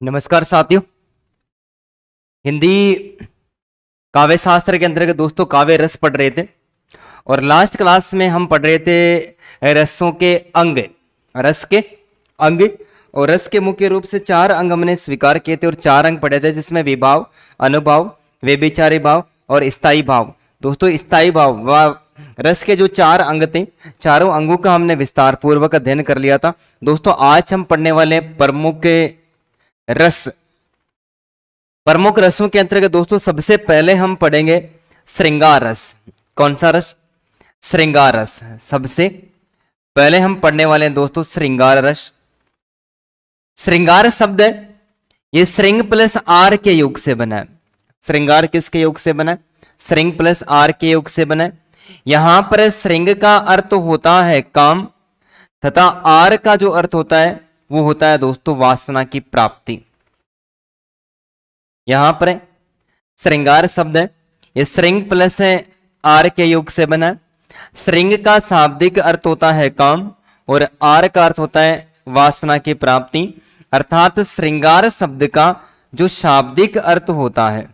नमस्कार साथियों। हिंदी काव्य शास्त्र के अंतर्गत दोस्तों काव्य रस पढ़ रहे थे और लास्ट क्लास में हम पढ़ रहे थे रसों के अंग, रस के अंग। और रस के मुख्य रूप से 4 अंग हमने स्वीकार किए थे और 4 अंग पढ़े थे, जिसमें विभाव, अनुभाव, व्यभिचारी भाव और स्थायी भाव। दोस्तों स्थायी भाव रस के जो 4 अंग थे, चारों अंगों का हमने विस्तार पूर्वक अध्ययन कर लिया था। दोस्तों आज हम पढ़ने वाले प्रमुख रस, प्रमुख रसों के अंतर्गत दोस्तों सबसे पहले हम पढ़ेंगे श्रृंगार रस। कौन सा रस? श्रृंगार रस। सबसे पहले हम पढ़ने वाले हैं दोस्तों श्रृंगार रस। श्रृंगार शब्द है, ये श्रृंग प्लस आर के योग से बना है। श्रृंगार किसके योग से बना है? श्रृंग प्लस आर के योग से बना है। यहां पर श्रृंग का अर्थ होता है काम तथा आर का जो अर्थ होता है वो होता है दोस्तों वासना की प्राप्ति। यहां पर श्रृंगार शब्द है, ये श्रृंग प्लस है आर के योग से बना है। श्रृंग का शाब्दिक अर्थ होता है काम और आर का अर्थ होता है वासना की प्राप्ति। अर्थात श्रृंगार शब्द का जो शाब्दिक अर्थ होता है,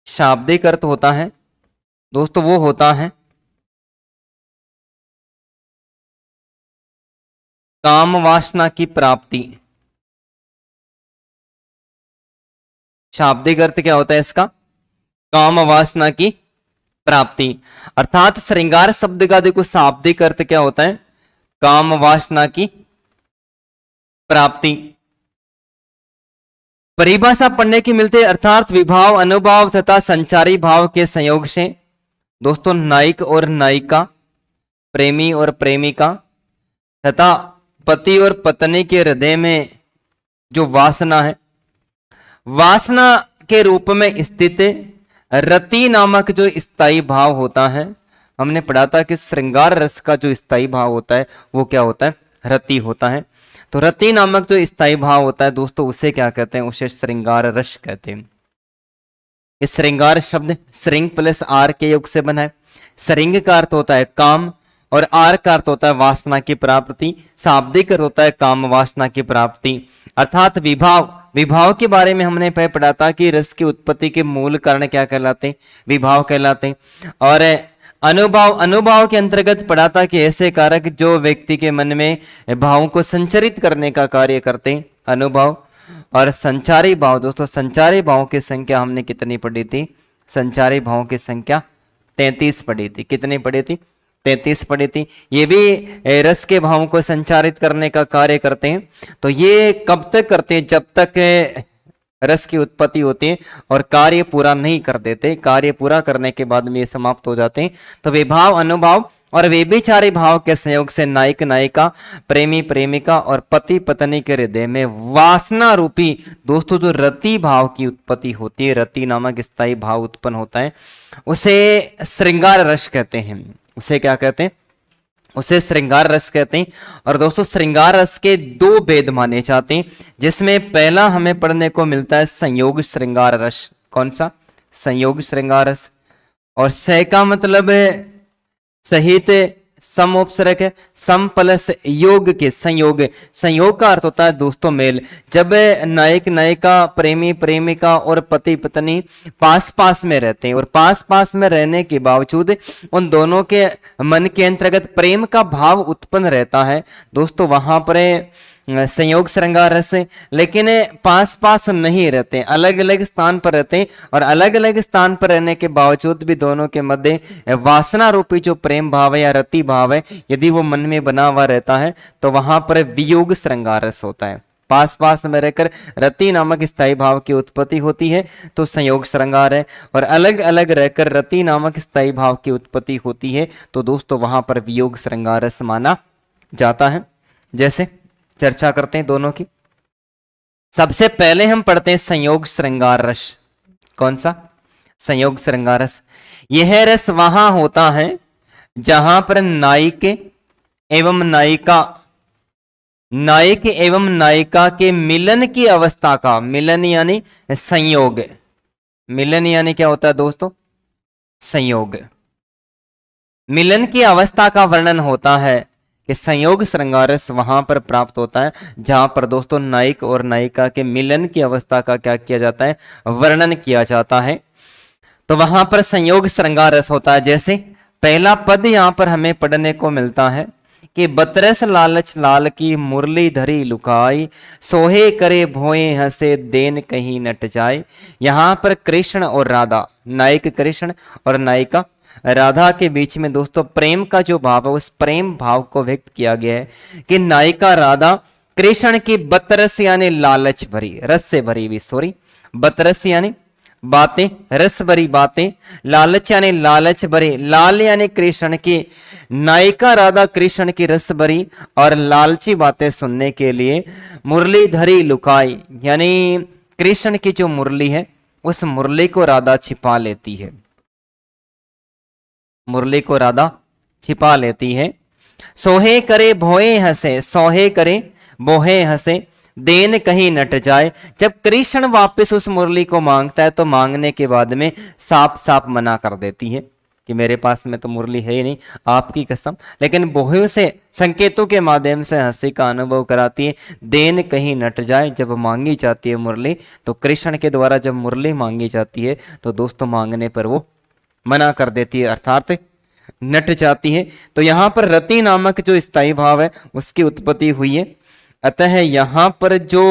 शाब्दिक अर्थ होता है दोस्तों वो होता है काम वासना की प्राप्ति। शाब्दिक अर्थ क्या होता है इसका? काम वासना की प्राप्ति। अर्थात श्रृंगार शब्द का देखो शाब्दिक अर्थ क्या होता है? काम वासना की प्राप्ति। परिभाषा पढ़ने की मिलती है, अर्थात विभाव, अनुभाव तथा संचारी भाव के संयोग से दोस्तों नायक और नायिका, प्रेमी और प्रेमिका तथा पति और पत्नी के हृदय में जो वासना है, वासना के रूप में स्थित रति नामक जो स्थायी भाव होता है। हमने पढ़ा था कि श्रृंगार रस का जो स्थायी भाव होता है वो क्या होता है? रति होता है। तो रति नामक जो स्थायी भाव होता है दोस्तों उसे क्या कहते हैं? उसे श्रृंगार रस कहते हैं। इस श्रृंगार शब्द श्रृंग प्लस आर के योग से बना है। श्रृंग का अर्थ होता है काम और आर का अर्थ होता है वासना की प्राप्ति। शाब्दिक अर्थ होता है काम वासना की प्राप्ति। अर्थात विभाव, विभाव के बारे में हमने पढ़ा था कि रस की उत्पत्ति के मूल कारण क्या कहलाते हैं? विभाव कहलाते हैं। और अनुभाव, अनुभाव के अंतर्गत पढ़ा था कि ऐसे कारक जो व्यक्ति के मन में भावों को संचरित करने का कार्य करते हैं, अनुभाव। और संचारी भाव, दोस्तों संचारी भावों की संख्या हमने कितनी पढ़ी थी? संचारी भावों की संख्या 33 पढ़ी थी। कितनी पढ़ी थी? 33 पढ़ी थी। ये भी रस के भावों को संचारित करने का कार्य करते हैं। तो ये कब तक करते हैं? जब तक रस की उत्पत्ति होती है और कार्य पूरा नहीं कर देते। कार्य पूरा करने के बाद में ये समाप्त हो जाते हैं। तो विभाव, अनुभाव और व्यभिचारी भाव के संयोग से नायक नायिका, प्रेमी प्रेमिका और पति पत्नी के हृदय में वासना रूपी दोस्तों जो रति भाव की उत्पत्ति होती है, रति नामक स्थायी भाव उत्पन्न होता है, उसे श्रृंगार रस कहते हैं। उसे क्या कहते हैं? उसे श्रृंगार रस कहते हैं। और दोस्तों श्रृंगार रस के 2 भेद माने जाते हैं, जिसमें पहला हमें पढ़ने को मिलता है संयोग श्रृंगार रस। कौन सा? संयोग श्रृंगार रस। और स का मतलब सहित सम उपसर्ग है, सम प्लस योग के संयोग। संयोग का अर्थ होता है दोस्तों मेल। जब नायक नायिका, प्रेमी प्रेमिका और पति पत्नी पास पास में रहते हैं और पास पास में रहने के बावजूद उन दोनों के मन के अंतर्गत प्रेम का भाव उत्पन्न रहता है दोस्तों, वहां पर संयोग श्रृंगार रस। लेकिन पास पास नहीं रहते, अलग अलग स्थान पर रहते हैं और अलग अलग स्थान पर रहने के बावजूद भी दोनों के मध्य वासना रूपी जो प्रेम भाव है या रति भाव है यदि वो मन में बना हुआ रहता है तो वहां पर वियोग श्रृंगार रस होता है। पास पास में रहकर रति नामक स्थायी भाव की उत्पत्ति होती है तो संयोग श्रृंगार है, और अलग अलग रहकर रति नामक स्थायी भाव की उत्पत्ति होती है तो दोस्तों वहां पर वियोग श्रृंगार रस माना जाता है। जैसे चर्चा करते हैं दोनों की। सबसे पहले हम पढ़ते हैं संयोग श्रृंगार रस। कौन सा? संयोग श्रृंगार रस। यह रस वहां होता है जहां पर नायक एवं नायिका, नायक एवं नायिका के मिलन की अवस्था का, मिलन यानी संयोग, मिलन यानी क्या होता है दोस्तों? संयोग। मिलन की अवस्था का वर्णन होता है कि संयोग श्रृंगार रस वहां पर प्राप्त होता है जहां पर दोस्तों नायक और नायिका के मिलन की अवस्था का क्या किया जाता है, वर्णन किया जाता है। तो वहां पर संयोग श्रृंगार रस होता है। जैसे पहला पद यहां पर हमें पढ़ने को मिलता है कि बतरस लालच लाल की मुरली धरी लुकाई, सोहे करे भोए हंसे देन कहीं नट जाए। यहां पर कृष्ण और राधा, नायक कृष्ण और नायिका राधा के बीच में दोस्तों प्रेम का जो भाव है, उस प्रेम भाव को व्यक्त किया गया है कि नायिका राधा कृष्ण की बतरस यानी लालच भरी, रस से भरी हुई, सॉरी, बतरस यानी बातें, रस भरी बातें, लालच यानी लालच भरी, लाल यानी कृष्ण की, नायिका राधा कृष्ण की रस भरी और लालची बातें सुनने के लिए मुरली धरी लुकाई, यानी कृष्ण की जो मुरली है उस मुरली को राधा छिपा लेती है, मुरली को राधा छिपा लेती है। सोहे करे भोए हंसे, सोहे करे बोहे हंसे, देन कहीं नट जाए। जब कृष्ण वापस उस मुरली को मांगता है तो मांगने के बाद में साफ साफ मना कर देती है कि मेरे पास में तो मुरली है ही नहीं, आपकी कसम। लेकिन बोहे से संकेतों के माध्यम से हंसी का अनुभव कराती है। देन कहीं नट जाए, जब मांगी जाती है मुरली, तो कृष्ण के द्वारा जब मुरली मांगी जाती है तो दोस्तों मांगने पर वो मना कर देती है, अर्थात नट जाती है। तो यहां पर रति नामक जो स्थायी भाव है उसकी उत्पत्ति हुई है। अतः यहां पर जो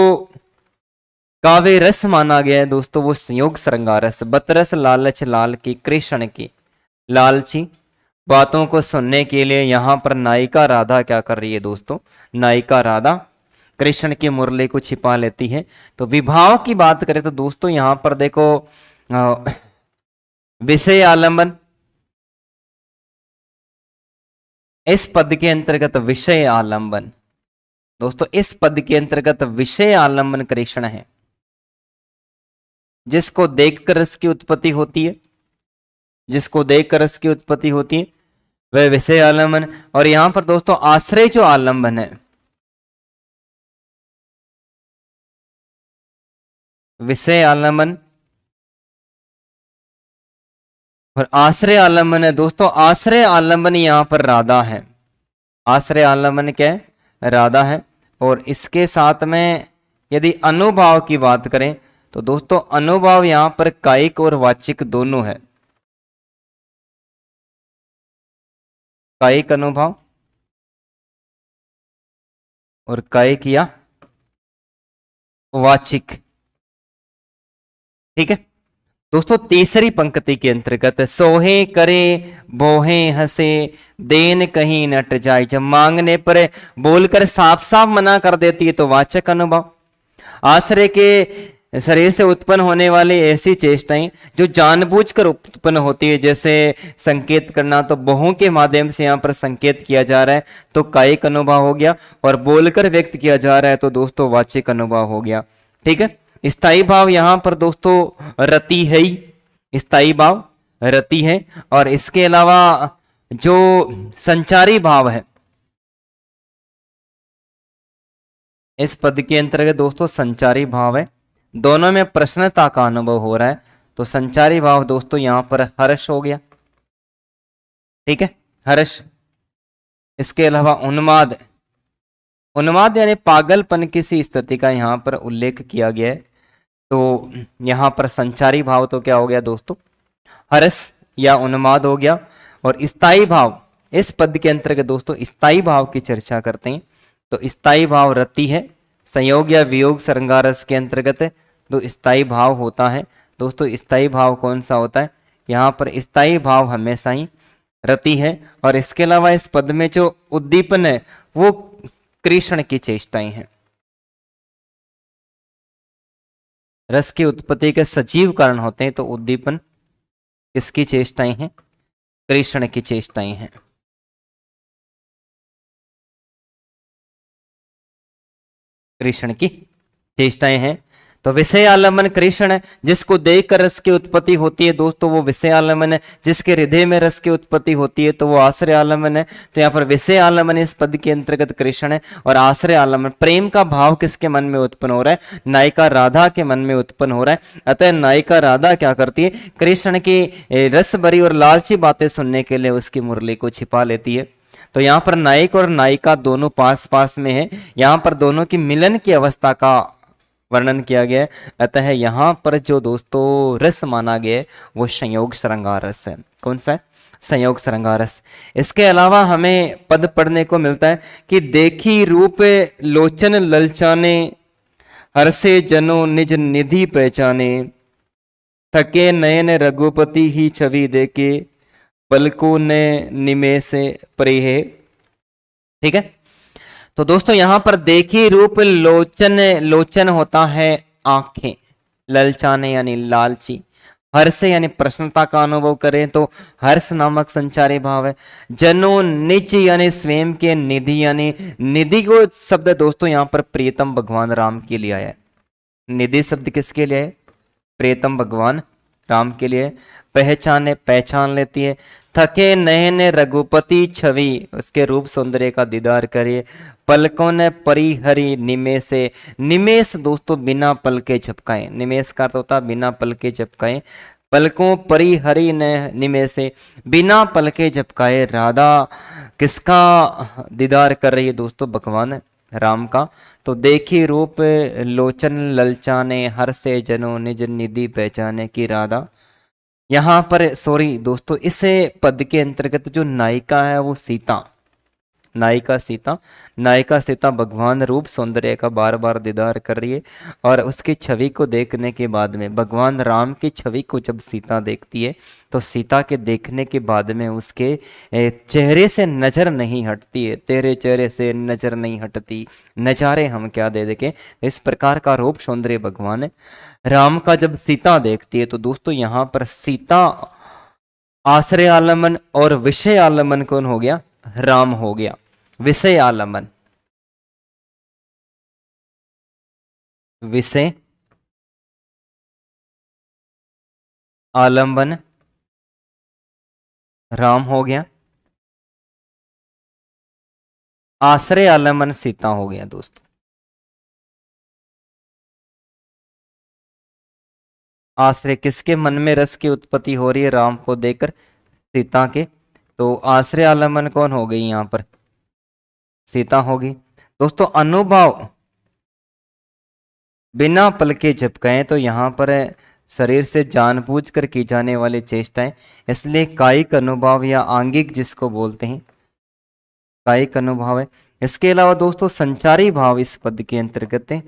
काव्य रस माना गया है दोस्तों वो संयोग श्रृंगार रस, बतरस लालच लाल की, कृष्ण की लालची बातों को सुनने के लिए यहां पर नायिका राधा क्या कर रही है दोस्तों, नायिका राधा कृष्ण की मुरली को छिपा लेती है। तो विभाव की बात करें तो दोस्तों यहां पर देखो विषय आलंबन, इस पद के अंतर्गत विषय आलंबन, दोस्तों इस पद के अंतर्गत विषय आलंबन कृष्ण है, जिसको देखकर रस की उत्पत्ति होती है, जिसको देखकर रस की उत्पत्ति होती है वह विषय आलंबन। और यहां पर दोस्तों आश्रय जो आलंबन है, विषय आलंबन और आश्रय आलंबन है दोस्तों। आश्रय आलंबन यहां पर राधा है, आश्रय आलंबन क्या है, राधा है। और इसके साथ में यदि अनुभाव की बात करें तो दोस्तों अनुभाव यहां पर कायिक और वाचिक दोनों है, कायिक अनुभाव और कायिक या वाचिक, ठीक है दोस्तों। तीसरी पंक्ति के अंतर्गत सोहे करे बोहे हंसे देन कहीं नट जाए, जब मांगने पर बोलकर साफ साफ मना कर देती है तो वाचक अनुभव। आश्रय के शरीर से उत्पन्न होने वाली ऐसी चेष्टाएं जो जानबूझकर उत्पन्न होती है, जैसे संकेत करना, तो बहुओं के माध्यम से यहाँ पर संकेत किया जा रहा है तो कायिक अनुभव हो गया, और बोलकर व्यक्त किया जा रहा है तो दोस्तों वाचिक अनुभव हो गया, ठीक है। स्थायी भाव यहां पर दोस्तों रति है ही, स्थायी भाव रति है। और इसके अलावा जो संचारी भाव है, इस पद के अंतर्गत दोस्तों संचारी भाव है, दोनों में प्रश्नता का अनुभव हो रहा है तो संचारी भाव दोस्तों यहां पर हर्ष हो गया, ठीक है, हर्ष। इसके अलावा उन्माद, उन्माद यानी पागलपन किसी स्थिति का यहां पर उल्लेख किया गया है तो यहां पर संचारी भाव तो क्या हो गया दोस्तों, हर्ष या उन्माद हो गया। और स्थायी भाव, इस पद के अंतर्गत दोस्तों स्थायी भाव की चर्चा करते हैं तो स्थायी भाव रति है, संयोग या वियोग श्रृंगार रस के अंतर्गत है तो स्थायी भाव होता है दोस्तों। स्थायी भाव कौन सा होता है, यहाँ पर स्थायी भाव हमेशा ही रति है। और इसके अलावा इस पद में जो उद्दीपन है वो कृष्ण की चेष्टाएं हैं, रस की उत्पत्ति के सजीव कारण होते हैं तो उद्दीपन किसकी चेष्टाएं हैं, कृष्ण की चेष्टाएं हैं, कृष्ण की चेष्टाएं हैं। तो विषय आलम्बन कृष्ण है, जिसको देखकर रस की उत्पत्ति होती है दोस्तों वो विषय आलम्बन है, जिसके हृदय में रस की उत्पत्ति होती है तो वो आश्रय आलम्बन है। तो यहाँ पर विषय आलम्बन इस पद के अंतर्गत कृष्ण है, और आश्रय आलम्बन प्रेम का भाव किसके मन में उत्पन्न हो रहा है, नायिका राधा के मन में उत्पन्न हो रहा है। अतः नायिका राधा क्या करती है, कृष्ण की रस भरी और लालची बातें सुनने के लिए उसकी मुरली को छिपा लेती है। तो यहाँ पर नायक और नायिका दोनों पास पास में है, यहाँ पर दोनों की मिलन की अवस्था का वर्णन किया गया है। अतः यहाँ पर जो दोस्तों रस माना गया है वो संयोग श्रृंगार रस है। कौन सा है? संयोग श्रृंगार रस। इसके अलावा हमें पद पढ़ने को मिलता है कि देखी रूप लोचन ललचाने, हर्षे जनो निज निधि पहचाने, थके नयन रघुपति ही छवि देके, पलकों ने निमेष परिहे। ठीक है, तो दोस्तों यहां पर देखी रूप लोचन, लोचन होता है आंखें, ललचाने यानी लालची, हर्ष यानी प्रसन्नता का अनुभव करें तो हर्ष नामक संचारी भाव है। जनो निज यानी स्वयं के, निधि यानी निधि को शब्द दोस्तों यहां पर प्रियतम भगवान राम के लिए आया है। निधि शब्द किसके लिए है? प्रियतम भगवान राम के लिए। पहचाने, पहचान लेती है। थके नयन रघुपति छवि, उसके रूप सौंदर्य का दीदार करिए। पलकों ने परिहरी निमेष, निमेष दोस्तों बिना पल के झपकाए, निमेष का अर्थ होता है बिना पल के झपकाए। पलकों परिहरी ने निमेष, बिना पल के झपकाए राधा किसका दीदार कर रही है दोस्तों? भगवान राम का। तो देखी रूप लोचन ललचाने, हर्षे जनो निज निधि पहचाने की राधा। यहां पर सॉरी दोस्तों, इस पद के अंतर्गत जो नायिका है वो सीता, नायिका सीता, नायिका सीता भगवान रूप सौंदर्य का बार बार दीदार कर रही है। और उसकी छवि को देखने के बाद में, भगवान राम की छवि को जब सीता देखती है तो सीता के देखने के बाद में उसके चेहरे से नजर नहीं हटती है। तेरे चेहरे से नजर नहीं हटती, नजारे हम क्या दे देखे। इस प्रकार का रूप सौंदर्य भगवान राम का जब सीता देखती है तो दोस्तों यहां पर सीता आश्रय आलमन और विषय आलमन कौन हो गया? राम हो गया। विषय आलमन, विषय आलम्बन राम हो गया, आश्रय आलम्बन सीता हो गया दोस्तों। आश्रय किसके मन में रस की उत्पत्ति हो रही है? राम को देखकर, सीता के। तो आश्रय आलम्बन कौन हो गई? यहां पर सीता होगी दोस्तों। अनुभव बिना पल के झपकाए, तो यहां पर शरीर से जानबूझकर की जाने वाली चेष्टाएं, इसलिए कायिक अनुभव या आंगिक जिसको बोलते हैं, कायिक अनुभव है। इसके अलावा दोस्तों संचारी भाव इस पद के अंतर्गत है।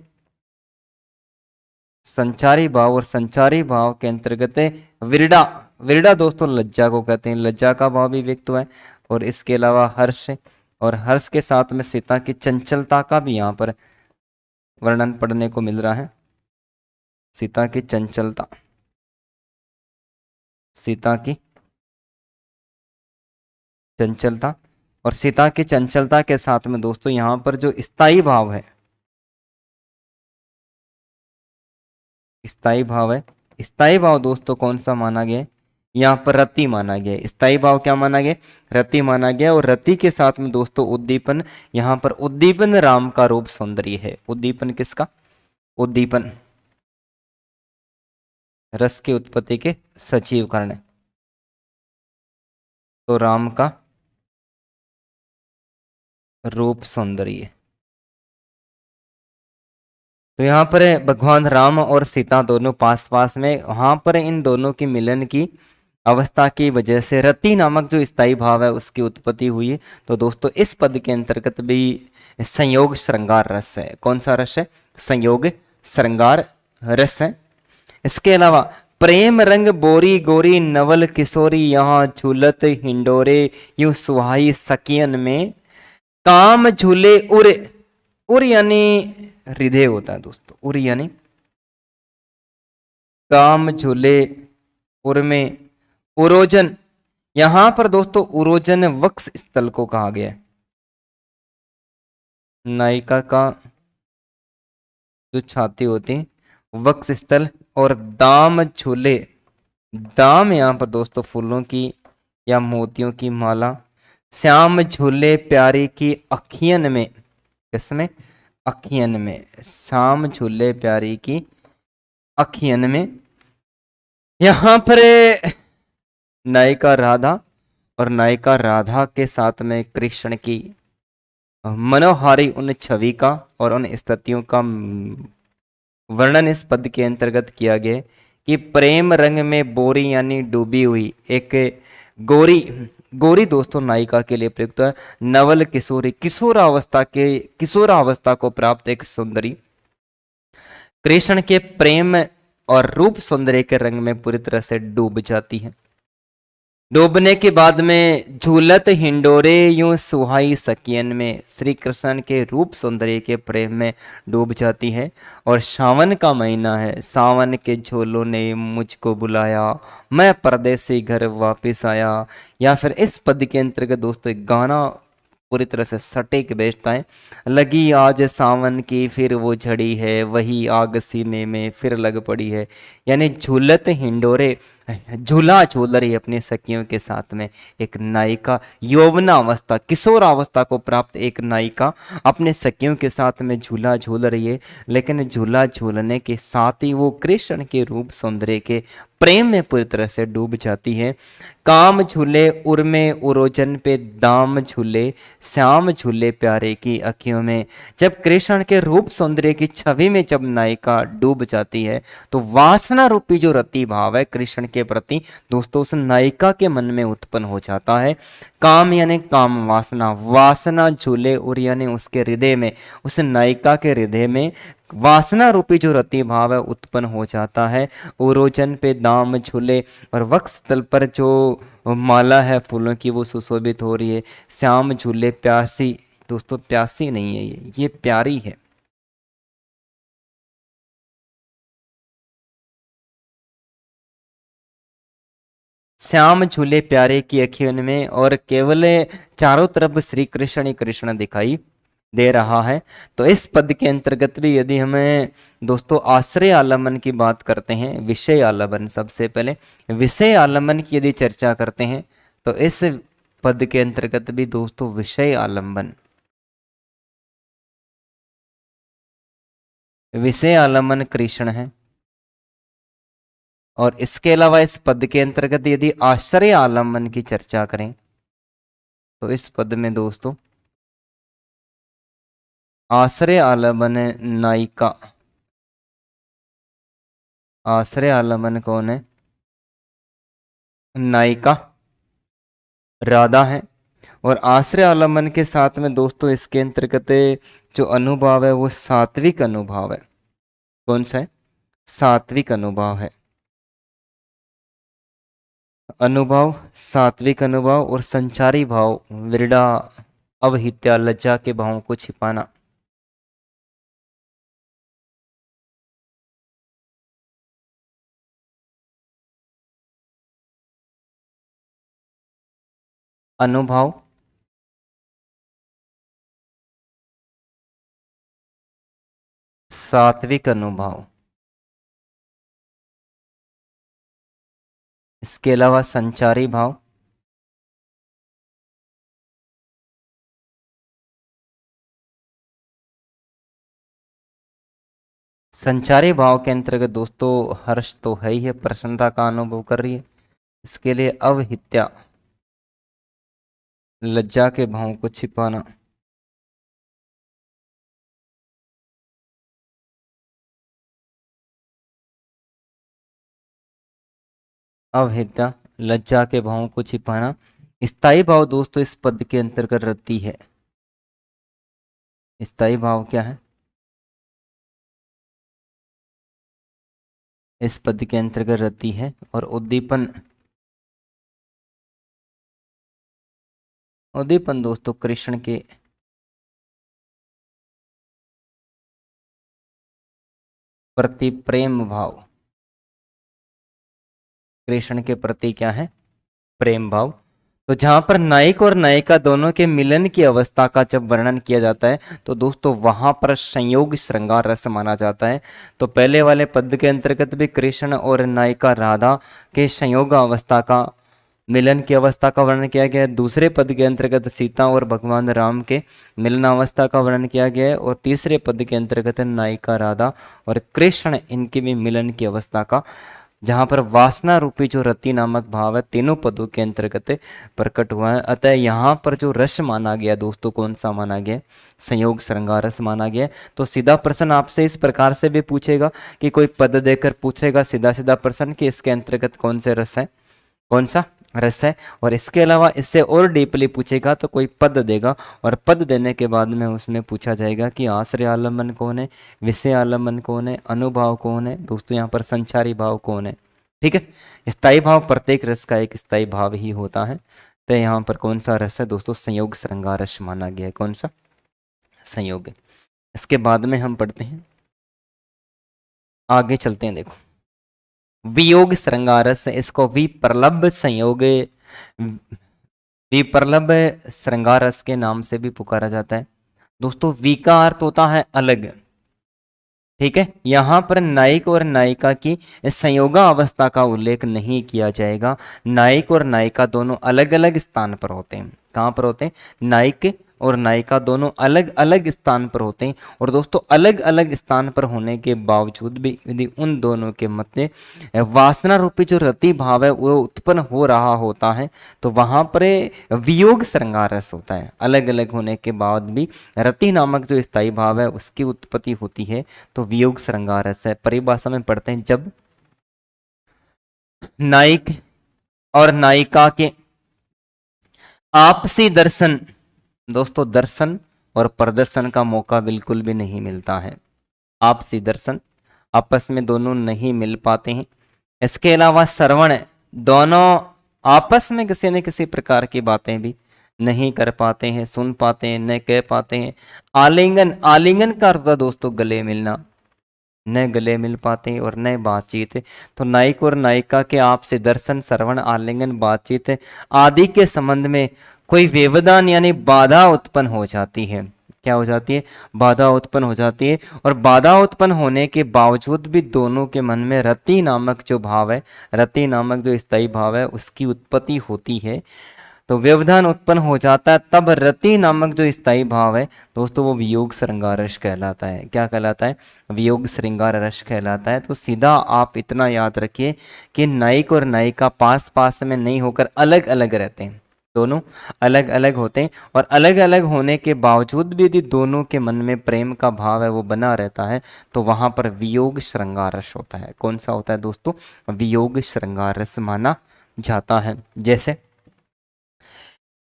संचारी भाव, और संचारी भाव के अंतर्गत है विरडा। विरडा दोस्तों लज्जा को कहते हैं, लज्जा का भाव भी व्यक्त हुआ है। और इसके अलावा हर्ष, और हर्ष के साथ में सीता की चंचलता का भी यहाँ पर वर्णन पढ़ने को मिल रहा है। सीता की चंचलता, सीता की चंचलता, और सीता की चंचलता के साथ में दोस्तों यहाँ पर जो स्थायी भाव है, स्थायी भाव है। स्थायी भाव दोस्तों कौन सा माना गया? यहाँ पर रति माना गया। स्थायी भाव क्या माना गया? रति माना गया। और रति के साथ में दोस्तों उद्दीपन, यहाँ पर उद्दीपन राम का रूप सौंदर्य है। उद्दीपन किसका? उद्दीपन रस की उत्पत्ति के सजीव कारण है, तो राम का रूप सौंदर्य। तो यहाँ पर भगवान राम और सीता दोनों पास पास में, वहां पर इन दोनों की मिलन की अवस्था की वजह से रति नामक जो स्थायी भाव है उसकी उत्पत्ति हुई है। तो दोस्तों इस पद के अंतर्गत भी संयोग श्रृंगार रस है। कौन सा रस है? संयोग श्रृंगार रस है। इसके अलावा प्रेम रंग बोरी गोरी नवल किशोरी, यहाँ झूलत हिंडोरे यूं सुहाई सकियन में, काम झूले उर, उर यानी हृदय होता है दोस्तों, उर यानी काम झूले उर में उरोजन। यहां पर दोस्तों उरोजन वक्ष स्थल को कहा गया है। नायिका का जो छाती होती है वक्ष स्थल, और दाम झूले, दाम यहां पर दोस्तों फूलों की या मोतियों की माला। श्याम झूले प्यारी की अखियन में, किसमें? अखियन में। श्याम झूले प्यारी की अखियन में। यहां पर नायिका राधा और नायिका राधा के साथ में कृष्ण की मनोहारी उन छवि का और उन स्थितियों का वर्णन इस पद के अंतर्गत किया गया है कि प्रेम रंग में बोरी यानी डूबी हुई एक गोरी गोरी दोस्तों नायिका के लिए प्रयुक्त है। नवल किशोरी किशोरावस्था को प्राप्त एक सुंदरी कृष्ण के प्रेम और रूप सौंदर्य के रंग में पूरी तरह से डूब जाती है। डूबने के बाद में झूलत हिंडोरे यूं सुहाई सकियन में श्री कृष्ण के रूप सौंदर्य के प्रेम में डूब जाती है। और सावन का महीना है, सावन के झोलों ने मुझको बुलाया, मैं परदेसी घर वापस आया। या फिर इस पद के अंतर्गत दोस्तों एक गाना पूरी तरह से सटीक बेचता है। लगी आज सावन की फिर वो झड़ी है, वही आग सीने में फिर लग पड़ी है। यानी झूलत हिंडोरे झूला झूल रही अपनी सखियों के साथ में एक नायिका, यौवनावस्था किशोरावस्था को प्राप्त एक नायिका अपने सखियों के साथ में झूला झूल रही है। लेकिन झूला झूलने के साथ ही वो कृष्ण के रूप सौंदर्य के प्रेम में पूरी तरह से डूब जाती है। काम झूले उर्मे उरोजन पे दाम झूले, श्याम झूले प्यारे की अखियों में। जब कृष्ण के रूप सौंदर्य की छवि में जब नायिका डूब जाती है तो वासना रूपी जो रति भाव है कृष्ण के प्रति दोस्तों उस नायिका के मन में उत्पन्न हो जाता है। काम यानी काम वासना, वासना झूले और यानी उसके हृदय में, उस नायिका के हृदय में वासना रूपी जो रति भाव है उत्पन्न हो जाता है। ओरोजन पे दाम झूले और वक्ष तल पर जो माला है फूलों की वो सुशोभित हो रही है। श्याम झूले प्यासी, दोस्तों प्यासी नहीं है ये प्यारी है। श्याम झूले प्यारे की अखियों में और केवल चारों तरफ श्री कृष्ण ही कृष्ण दिखाई दे रहा है। तो इस पद के अंतर्गत भी यदि हमें दोस्तों आश्रय आलम्बन की बात करते हैं, विषय आलम्बन, सबसे पहले विषय आलम्बन की यदि चर्चा करते हैं तो इस पद के अंतर्गत भी दोस्तों विषय आलम्बन, विषय आलम्बन कृष्ण है। और इसके अलावा इस पद के अंतर्गत यदि आश्रय आलम्बन की चर्चा करें तो इस पद में दोस्तों आश्रय आलम्बन नायिका, आश्रय आलम्बन कौन है? नायिका राधा है। और आश्रय आलम्बन के साथ में दोस्तों इसके अंतर्गत जो अनुभव है वो सात्विक अनुभव है। कौन सा है? सात्विक अनुभव है। अनुभव सात्विक अनुभव और संचारी भाव विरडा अवहित्या लज्जा के भावों को छिपाना। अनुभव सात्विक अनुभव, इसके अलावा संचारी भाव, संचारी भाव के अंतर्गत दोस्तों हर्ष तो है ही है, प्रसन्नता का अनुभव कर रही है। इसके लिए अवहित्या लज्जा के भावों को छिपाना। अवहित्या लज्जा के भावों को छिपाना। स्थायी भाव दोस्तों इस पद के अंतर्गत रति है। स्थायी भाव क्या है? इस पद के अंतर्गत रति है। और उद्दीपन, उद्दीपन दोस्तों कृष्ण के प्रति प्रेम भाव, कृष्ण के प्रति क्या है? प्रेम भाव। तो जहां पर नायक और नायिका दोनों के मिलन की अवस्था का जब वर्णन किया जाता है तो दोस्तों वहां पर संयोग श्रृंगार रस माना जाता है। तो पहले वाले पद के अंतर्गत भी कृष्ण और नायिका राधा के संयोग अवस्था का, मिलन की अवस्था का वर्णन किया गया है। दूसरे पद के अंतर्गत सीता और भगवान राम के मिलन अवस्था का वर्णन किया गया है। और तीसरे पद के अंतर्गत नायिका राधा और कृष्ण इनके भी मिलन की अवस्था का जहां पर वासना रूपी जो रति नामक भाव है तीनों पदों के अंतर्गत प्रकट हुआ है। अतः यहाँ पर जो रस माना गया दोस्तों, कौन सा माना गया? संयोग श्रृंगार रस माना गया। तो सीधा प्रश्न आपसे इस प्रकार से भी पूछेगा कि कोई पद देकर पूछेगा सीधा सीधा प्रश्न कि इसके अंतर्गत कौन से रस है, कौन सा रस है। और इसके अलावा इससे और डीपली पूछेगा तो कोई पद देगा, और पद देने के बाद में उसमें पूछा जाएगा कि आश्रय आलम्बन कौन है, विषय आलम्बन कौन है, अनुभाव कौन है, दोस्तों यहाँ पर संचारी भाव कौन है। ठीक है, स्थायी भाव प्रत्येक रस का एक स्थायी भाव ही होता है। तो यहाँ पर कौन सा रस है दोस्तों? संयोग श्रृंगार रस माना गया है। कौन सा? संयोग। इसके बाद में हम पढ़ते हैं, आगे चलते हैं। देखो, वियोग श्रृंगारस, इसको विप्रलभ संयोग, विप्रलभ श्रृंगारस के नाम से भी पुकारा जाता है। दोस्तों वी का अर्थ होता है अलग। ठीक है, यहां पर नायक और नायिका की संयोगा अवस्था का उल्लेख नहीं किया जाएगा। नायक और नायिका दोनों अलग अलग स्थान पर होते हैं। कहां पर होते हैं? नायक और नायिका दोनों अलग अलग स्थान पर होते हैं। और दोस्तों अलग अलग स्थान पर होने के बावजूद भी यदि उन दोनों के मध्य वासना रूपी जो रति भाव है वो उत्पन्न हो रहा होता है, तो वहां पर वियोग श्रृंगार रस होता है। अलग अलग होने के बाद भी रति नामक जो स्थायी भाव है उसकी उत्पत्ति होती है, तो वियोग श्रृंगार रस है। परिभाषा में पढ़ते हैं, जब नायक और नायिका के आपसी दर्शन, दोस्तों दर्शन और प्रदर्शन का मौका बिल्कुल भी नहीं मिलता है। आपसी दर्शन, आपस में दोनों नहीं मिल पाते हैं। इसके अलावा श्रवण, दोनों आपस में किसी न किसी प्रकार की बातें भी नहीं कर पाते हैं, सुन पाते हैं, न कह पाते हैं। आलिंगन, आलिंगन का अर्थ होता है दोस्तों गले मिलना, न गले मिल पाते और न बातचीत। तो नायक और नायिका के आपसे दर्शन, श्रवण, आलिंगन, बातचीत आदि के संबंध में कोई व्यवधान यानी बाधा उत्पन्न हो जाती है। क्या हो जाती है? बाधा उत्पन्न हो जाती है। और बाधा उत्पन्न होने के बावजूद भी दोनों के मन में रति नामक जो भाव है, रति नामक जो स्थायी भाव है उसकी उत्पत्ति होती है। तो व्यवधान उत्पन्न हो जाता है, तब रति नामक जो स्थायी भाव है दोस्तों वो वियोग श्रृंगार रस कहलाता है। क्या कहलाता है? वियोग श्रृंगार रस कहलाता है। तो सीधा आप इतना याद रखिए कि नायक और नायिका पास पास में नहीं होकर अलग अलग रहते हैं, दोनों अलग अलग होते हैं। और अलग अलग होने के बावजूद भी यदि दोनों के मन में प्रेम का भाव है वो बना रहता है, तो वहां पर वियोग श्रृंगार रस होता है। कौन सा होता है दोस्तों? वियोग श्रृंगार रस माना जाता है। जैसे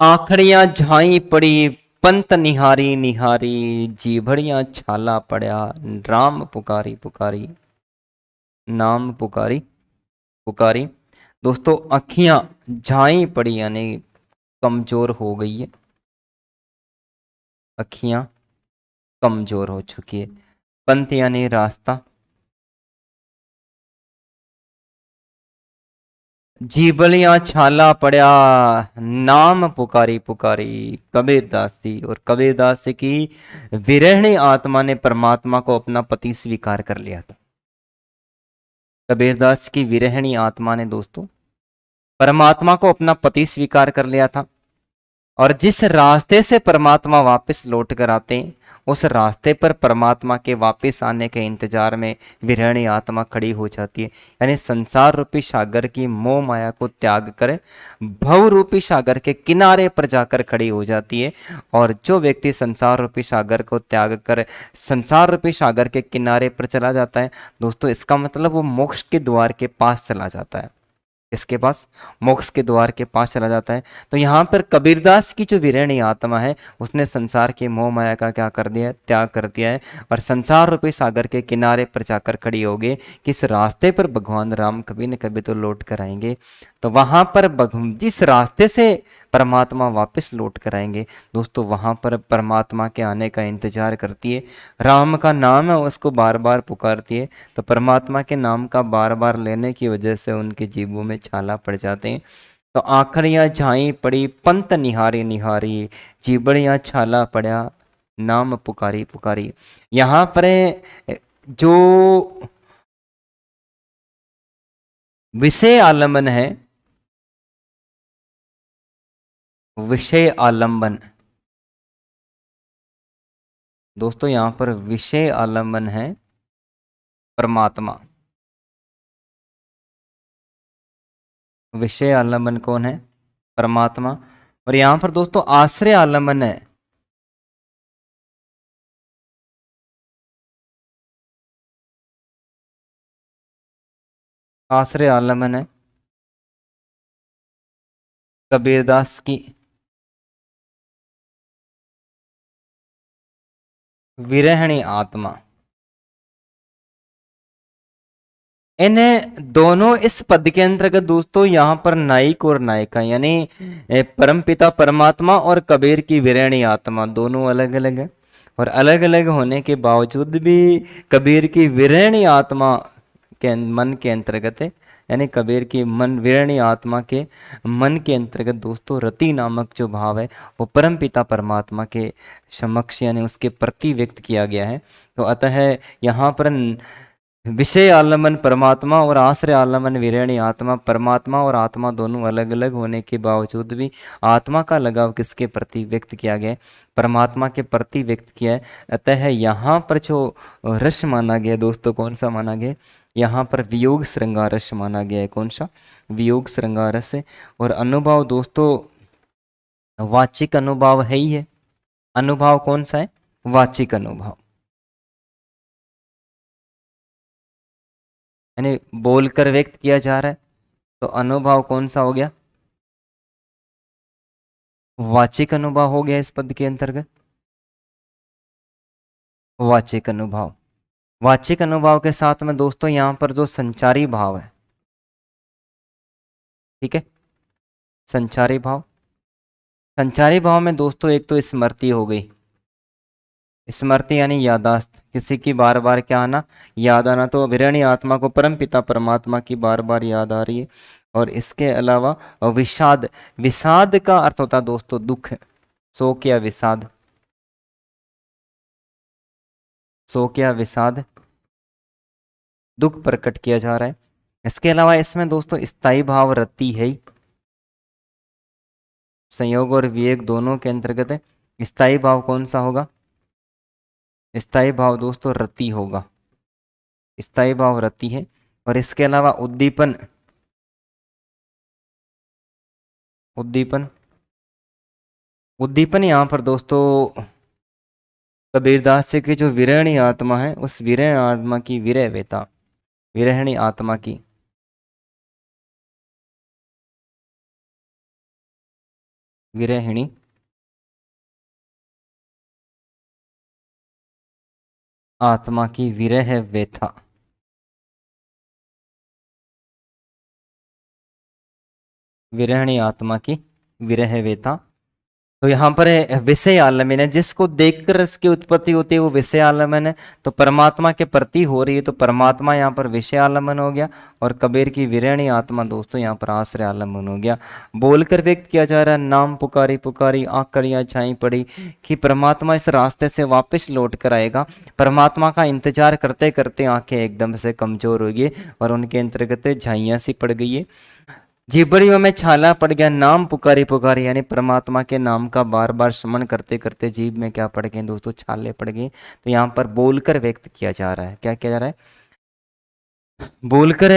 आखड़ियां झाई पड़ी, पंत निहारी निहारी, जीभड़ियां छाला पड़ा, राम पुकारी पुकारी, नाम पुकारी पुकारी। दोस्तों अखियां झाई पड़ी यानी कमजोर हो गई है, अखियां कमजोर हो चुकी है। पंत यानी रास्ता, जीबलियां छाला पड़ा, नाम पुकारी पुकारी, कबीरदास जी। और कबीरदास जी की विरहणी आत्मा ने परमात्मा को अपना पति स्वीकार कर लिया था। कबीरदास की विरहणी आत्मा ने दोस्तों परमात्मा को अपना पति स्वीकार कर लिया था। और जिस रास्ते से परमात्मा वापस लौट कर आते हैं उस रास्ते पर परमात्मा के वापस आने के इंतजार में विरहणी आत्मा खड़ी हो जाती है। यानी संसार रूपी सागर की मोह माया को त्याग कर भव रूपी सागर के किनारे पर जाकर खड़ी हो जाती है। और जो व्यक्ति संसार रूपी सागर को त्याग कर संसार रूपी सागर के किनारे पर चला जाता है दोस्तों, इसका मतलब वो मोक्ष के द्वार के पास चला जाता है। इसके पास मोक्ष के द्वार के पास चला जाता है। तो यहाँ पर कबीरदास की जो विरहणी आत्मा है उसने संसार के मोह माया का क्या कर दिया? त्याग कर दिया है। और संसार रूपी सागर के किनारे पर जाकर खड़ी हो गई कि इस रास्ते पर भगवान राम कभी न कभी तो लौट कर आएंगे। तो वहां पर जिस रास्ते से परमात्मा वापस लौट कर आएंगे दोस्तों, वहां पर परमात्मा के आने का इंतजार करती है। राम का नाम है उसको बार बार पुकारती है। तो परमात्मा के नाम का बार बार लेने की वजह से उनके जीवों में छाला पड़ जाते हैं। तो आखड़ियां झाई पड़ी, पंत निहारी निहारी, जीबड़ियां छाला पड़ा, नाम पुकारी पुकारी। यहाँ पर जो विषय आलम्बन है, विषय आलम्बन दोस्तों, यहां पर विषय आलम्बन है परमात्मा। विषय आलम्बन कौन है? परमात्मा। और यहां पर दोस्तों आश्रय आलम्बन है, आश्रय आलम्बन है कबीरदास की विरहणी आत्मा। इन्हें दोनों इस पद के अंतर्गत दोस्तों यहाँ पर नायक और नायिका यानी परमपिता परमात्मा और कबीर की विरहणी आत्मा दोनों अलग अलग है। और अलग अलग होने के बावजूद भी कबीर की विरहणी आत्मा के मन के अंतर्गत है, यानी कबीर की मन विरहणी आत्मा के मन के अंतर्गत दोस्तों रति नामक जो भाव है वो परमपिता परमात्मा के समक्ष यानी उसके प्रति व्यक्त किया गया है। तो अतः यहाँ पर विषय आलम्बन परमात्मा और आश्रय आलम्बन विरहणी आत्मा। परमात्मा और आत्मा दोनों अलग अलग होने के बावजूद भी आत्मा का लगाव किसके प्रति व्यक्त किया गया है? परमात्मा के प्रति व्यक्त किया है। अतः यहाँ पर जो रस माना गया दोस्तों कौन सा माना गया? यहाँ पर वियोग श्रृंगार रस माना गया है। कौन सा? वियोग श्रृंगार रस है। और अनुभव दोस्तों वाचिक अनुभव है ही है। अनुभव कौन सा है? वाचिक अनुभव, यानी बोलकर व्यक्त किया जा रहा है। तो अनुभव कौन सा हो गया? वाचिक अनुभव हो गया इस पद के अंतर्गत। वाचिक अनुभव, वाचिक अनुभव के साथ में दोस्तों यहां पर जो संचारी भाव है, ठीक है, संचारी भाव। संचारी भाव में दोस्तों एक तो स्मृति हो गई, स्मृति यानी यादाश्त, किसी की बार बार क्या आना? याद आना। तो विरहणी आत्मा को परम पिता परमात्मा की बार बार याद आ रही है। और इसके अलावा विषाद, विषाद का अर्थ होता है दोस्तों दुख, शोक या विषाद, शोक या विषाद, दुख प्रकट किया जा रहा है। इसके अलावा इसमें दोस्तों स्थायी भाव रति है ही, संयोग और वियोग दोनों के अंतर्गत है। स्थायी भाव कौन सा होगा? स्थायी भाव दोस्तों रति होगा, स्थायी भाव रति है। और इसके अलावा उद्दीपन, उद्दीपन, उद्दीपन यहाँ पर दोस्तों कबीरदास जी की जो विरहणी आत्मा है उस विरह आत्मा की विरह वेता, विरहणी आत्मा की विरहिणी आत्मा की विरह व्यथा, विरहणी आत्मा की विरह वेता। तो यहाँ पर विषय आलम्बन है, जिसको देखकर रस की उत्पत्ति होती है वो विषय आलम्बन है। तो परमात्मा के प्रति हो रही है तो परमात्मा यहाँ पर विषय आलम्बन हो गया। और कबीर की विरहणी आत्मा दोस्तों यहाँ पर आश्रय आलम्बन हो गया। बोलकर व्यक्त किया जा रहा है, नाम पुकारी पुकारी आँख कड़ियाँ छाई पड़ी, कि परमात्मा इस रास्ते से वापस लौट कर आएगा। परमात्मा का इंतजार करते करते आंखें एकदम से कमजोर हो गई और उनके अंतर्गत झाइयाँ सी पड़ गई है, जीबड़ियों में छाला पड़ गया, नाम पुकारी पुकारी, यानी परमात्मा के नाम का बार बार स्मरण करते करते जीभ में क्या पड़ गए दोस्तों? छाले पड़ गए। तो यहाँ पर बोलकर व्यक्त किया जा रहा है, क्या किया जा रहा है? बोलकर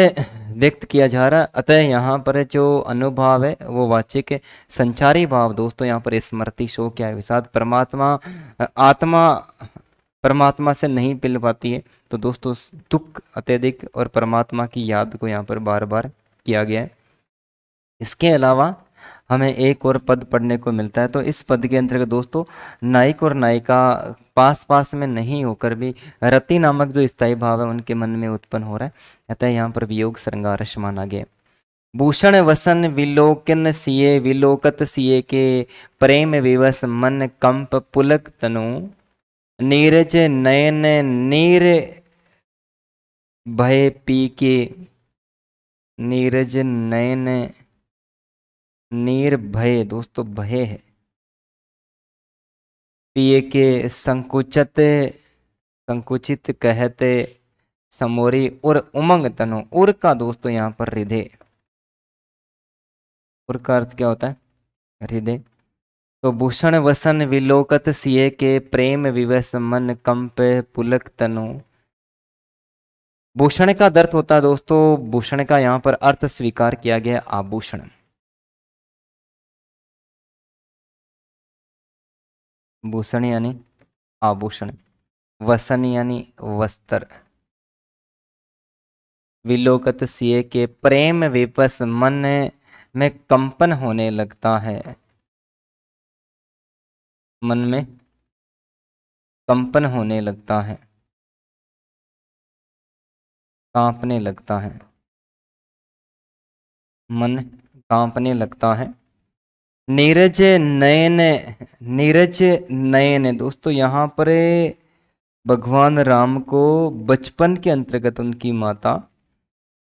व्यक्त किया जा रहा है। अतः यहाँ पर जो अनुभव है वो वाचिक है। संचारी भाव दोस्तों यहाँ पर स्मृति, शोक क्या विषाद, परमात्मा आत्मा परमात्मा से नहीं मिल पाती है तो दोस्तों दुख अत्यधिक और परमात्मा की याद को यहाँ पर बार बार किया गया है। इसके अलावा हमें एक और पद पढ़ने को मिलता है। तो इस पद के अंतर्गत दोस्तों नायक और नायिका पास पास में नहीं होकर भी रति नामक जो स्थायी भाव है उनके मन में उत्पन्न हो रहा है। अतः यहाँ पर वियोग श्रृंगारश माना गया। भूषण वसन विलोकन सिए, विलोकत सिए के प्रेम विवश मन कंप पुलक तनु, नीरज नयन नीर भय पी के, नीरज नयन नीर भय दोस्तों भय है, पिए के संकुचित संकुचित कहते समोरी, और उमंग तनु, उर का दोस्तों यहाँ पर हृदय, उर का अर्थ क्या होता है? हृदय। तो भूषण वसन विलोकत सिए के प्रेम विवश मन कंप पुलक तनु, भूषण का अर्थ होता है दोस्तों, भूषण का यहाँ पर अर्थ स्वीकार किया गया है आभूषण। भूषण यानी आभूषण, वसन यानी वस्त्र। विलोकत सिए के प्रेम विपस मन में कंपन होने लगता है, मन में कंपन होने लगता है, कांपने लगता है, मन कांपने लगता है। नीरज नयन, नीरज नयन दोस्तों यहाँ पर भगवान राम को बचपन के अंतर्गत उनकी माता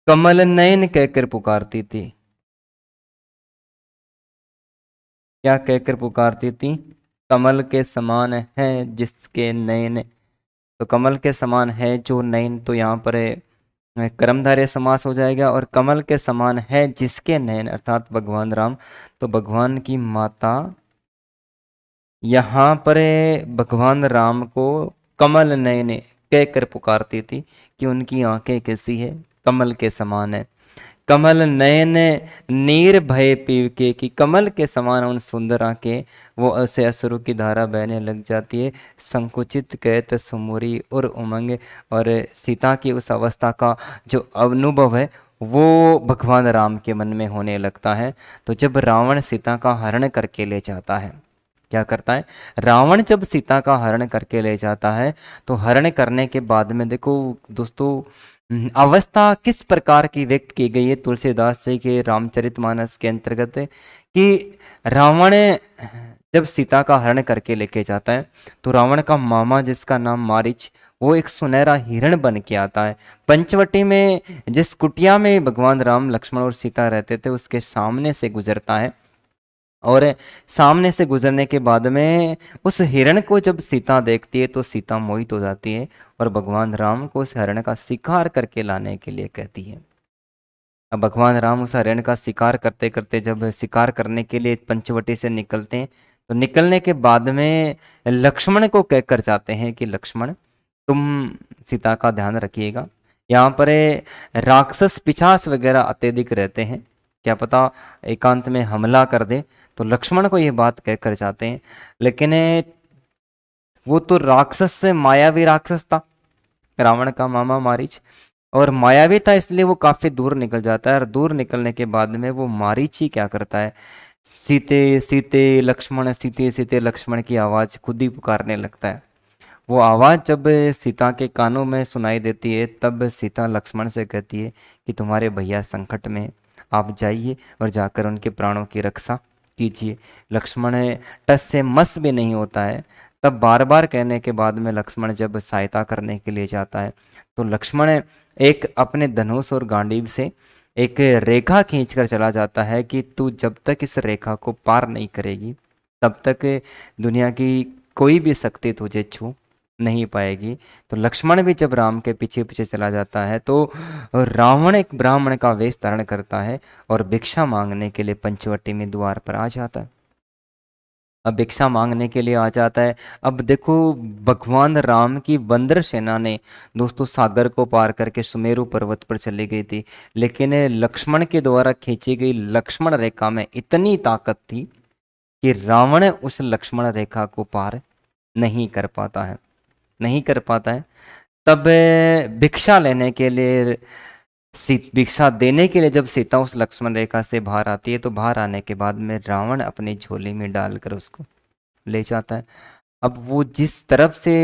कमल नयन कहकर पुकारती थी। क्या कहकर पुकारती थी? कमल के समान है जिसके नयन, तो कमल के समान है जो नयन, तो यहाँ पर कर्मधारय समास हो जाएगा। और कमल के समान है जिसके नयन अर्थात भगवान राम, तो भगवान की माता यहाँ पर भगवान राम को कमल नयन कहकर पुकारती थी कि उनकी आंखें कैसी है? कमल के समान है। कमल नयन नीर भय पीव के, कि कमल के समान उन सुंदर आंखें, वो ऐसे असुरों की धारा बहने लग जाती है। संकुचित कहत सुमुरी और उमंग, और सीता की उस अवस्था का जो अनुभव है वो भगवान राम के मन में होने लगता है। तो जब रावण सीता का हरण करके ले जाता है, क्या करता है? रावण जब सीता का हरण करके ले जाता है, तो हरण करने के बाद में देखो दोस्तों अवस्था किस प्रकार की व्यक्त की गई है तुलसीदास जी के रामचरितमानस के अंतर्गत, कि रावण जब सीता का हरण करके लेके जाता है, तो रावण का मामा जिसका नाम मारीच, वो एक सुनहरा हिरण बन के आता है। पंचवटी में जिस कुटिया में भगवान राम लक्ष्मण और सीता रहते थे उसके सामने से गुजरता है, और सामने से गुजरने के बाद में उस हिरण को जब सीता देखती है तो सीता मोहित हो जाती है, और भगवान राम को उस हिरण का शिकार करके लाने के लिए कहती है। अब भगवान राम उस हिरण का शिकार करते करते जब शिकार करने के लिए पंचवटी से निकलते हैं, तो निकलने के बाद में लक्ष्मण को कहकर जाते हैं कि लक्ष्मण तुम सीता का ध्यान रखिएगा। यहाँ पर राक्षस पिशाच वगैरह अत्यधिक रहते हैं, क्या पता एकांत में हमला कर दे, तो लक्ष्मण को ये बात कहकर जाते हैं। लेकिन वो तो राक्षस से मायावी राक्षस था, रावण का मामा मारीच, और मायावी था इसलिए वो काफी दूर निकल जाता है। और दूर निकलने के बाद में वो मारीच ही क्या करता है, सीते सीते लक्ष्मण, सीते सीते लक्ष्मण की आवाज खुद ही पुकारने लगता है। वो आवाज जब सीता के कानों में सुनाई देती है, तब सीता लक्ष्मण से कहती है कि तुम्हारे भैया संकट में, आप जाइए और जाकर उनके प्राणों की रक्षा कीजिए। लक्ष्मण टस से मस भी नहीं होता है। तब बार बार कहने के बाद में लक्ष्मण जब सहायता करने के लिए जाता है, तो लक्ष्मण एक अपने धनुष और गांडीव से एक रेखा खींचकर चला जाता है कि तू जब तक इस रेखा को पार नहीं करेगी तब तक दुनिया की कोई भी शक्ति तुझे छू नहीं पाएगी। तो लक्ष्मण भी जब राम के पीछे पीछे चला जाता है, तो रावण एक ब्राह्मण का वेश धारण करता है और भिक्षा मांगने के लिए पंचवटी में द्वार पर आ जाता है। अब भिक्षा मांगने के लिए आ जाता है। अब देखो भगवान राम की बंदर सेना ने दोस्तों सागर को पार करके सुमेरु पर्वत पर चली गई थी, लेकिन लक्ष्मण के द्वारा खींची गई लक्ष्मण रेखा में इतनी ताकत थी कि रावण उस लक्ष्मण रेखा को पार नहीं कर पाता है, नहीं कर पाता है। तब भिक्षा लेने के लिए, भिक्षा देने के लिए जब सीता उस लक्ष्मण रेखा से बाहर आती है, तो बाहर आने के बाद में रावण अपनी झोली में डालकर उसको ले जाता है। अब वो जिस तरफ से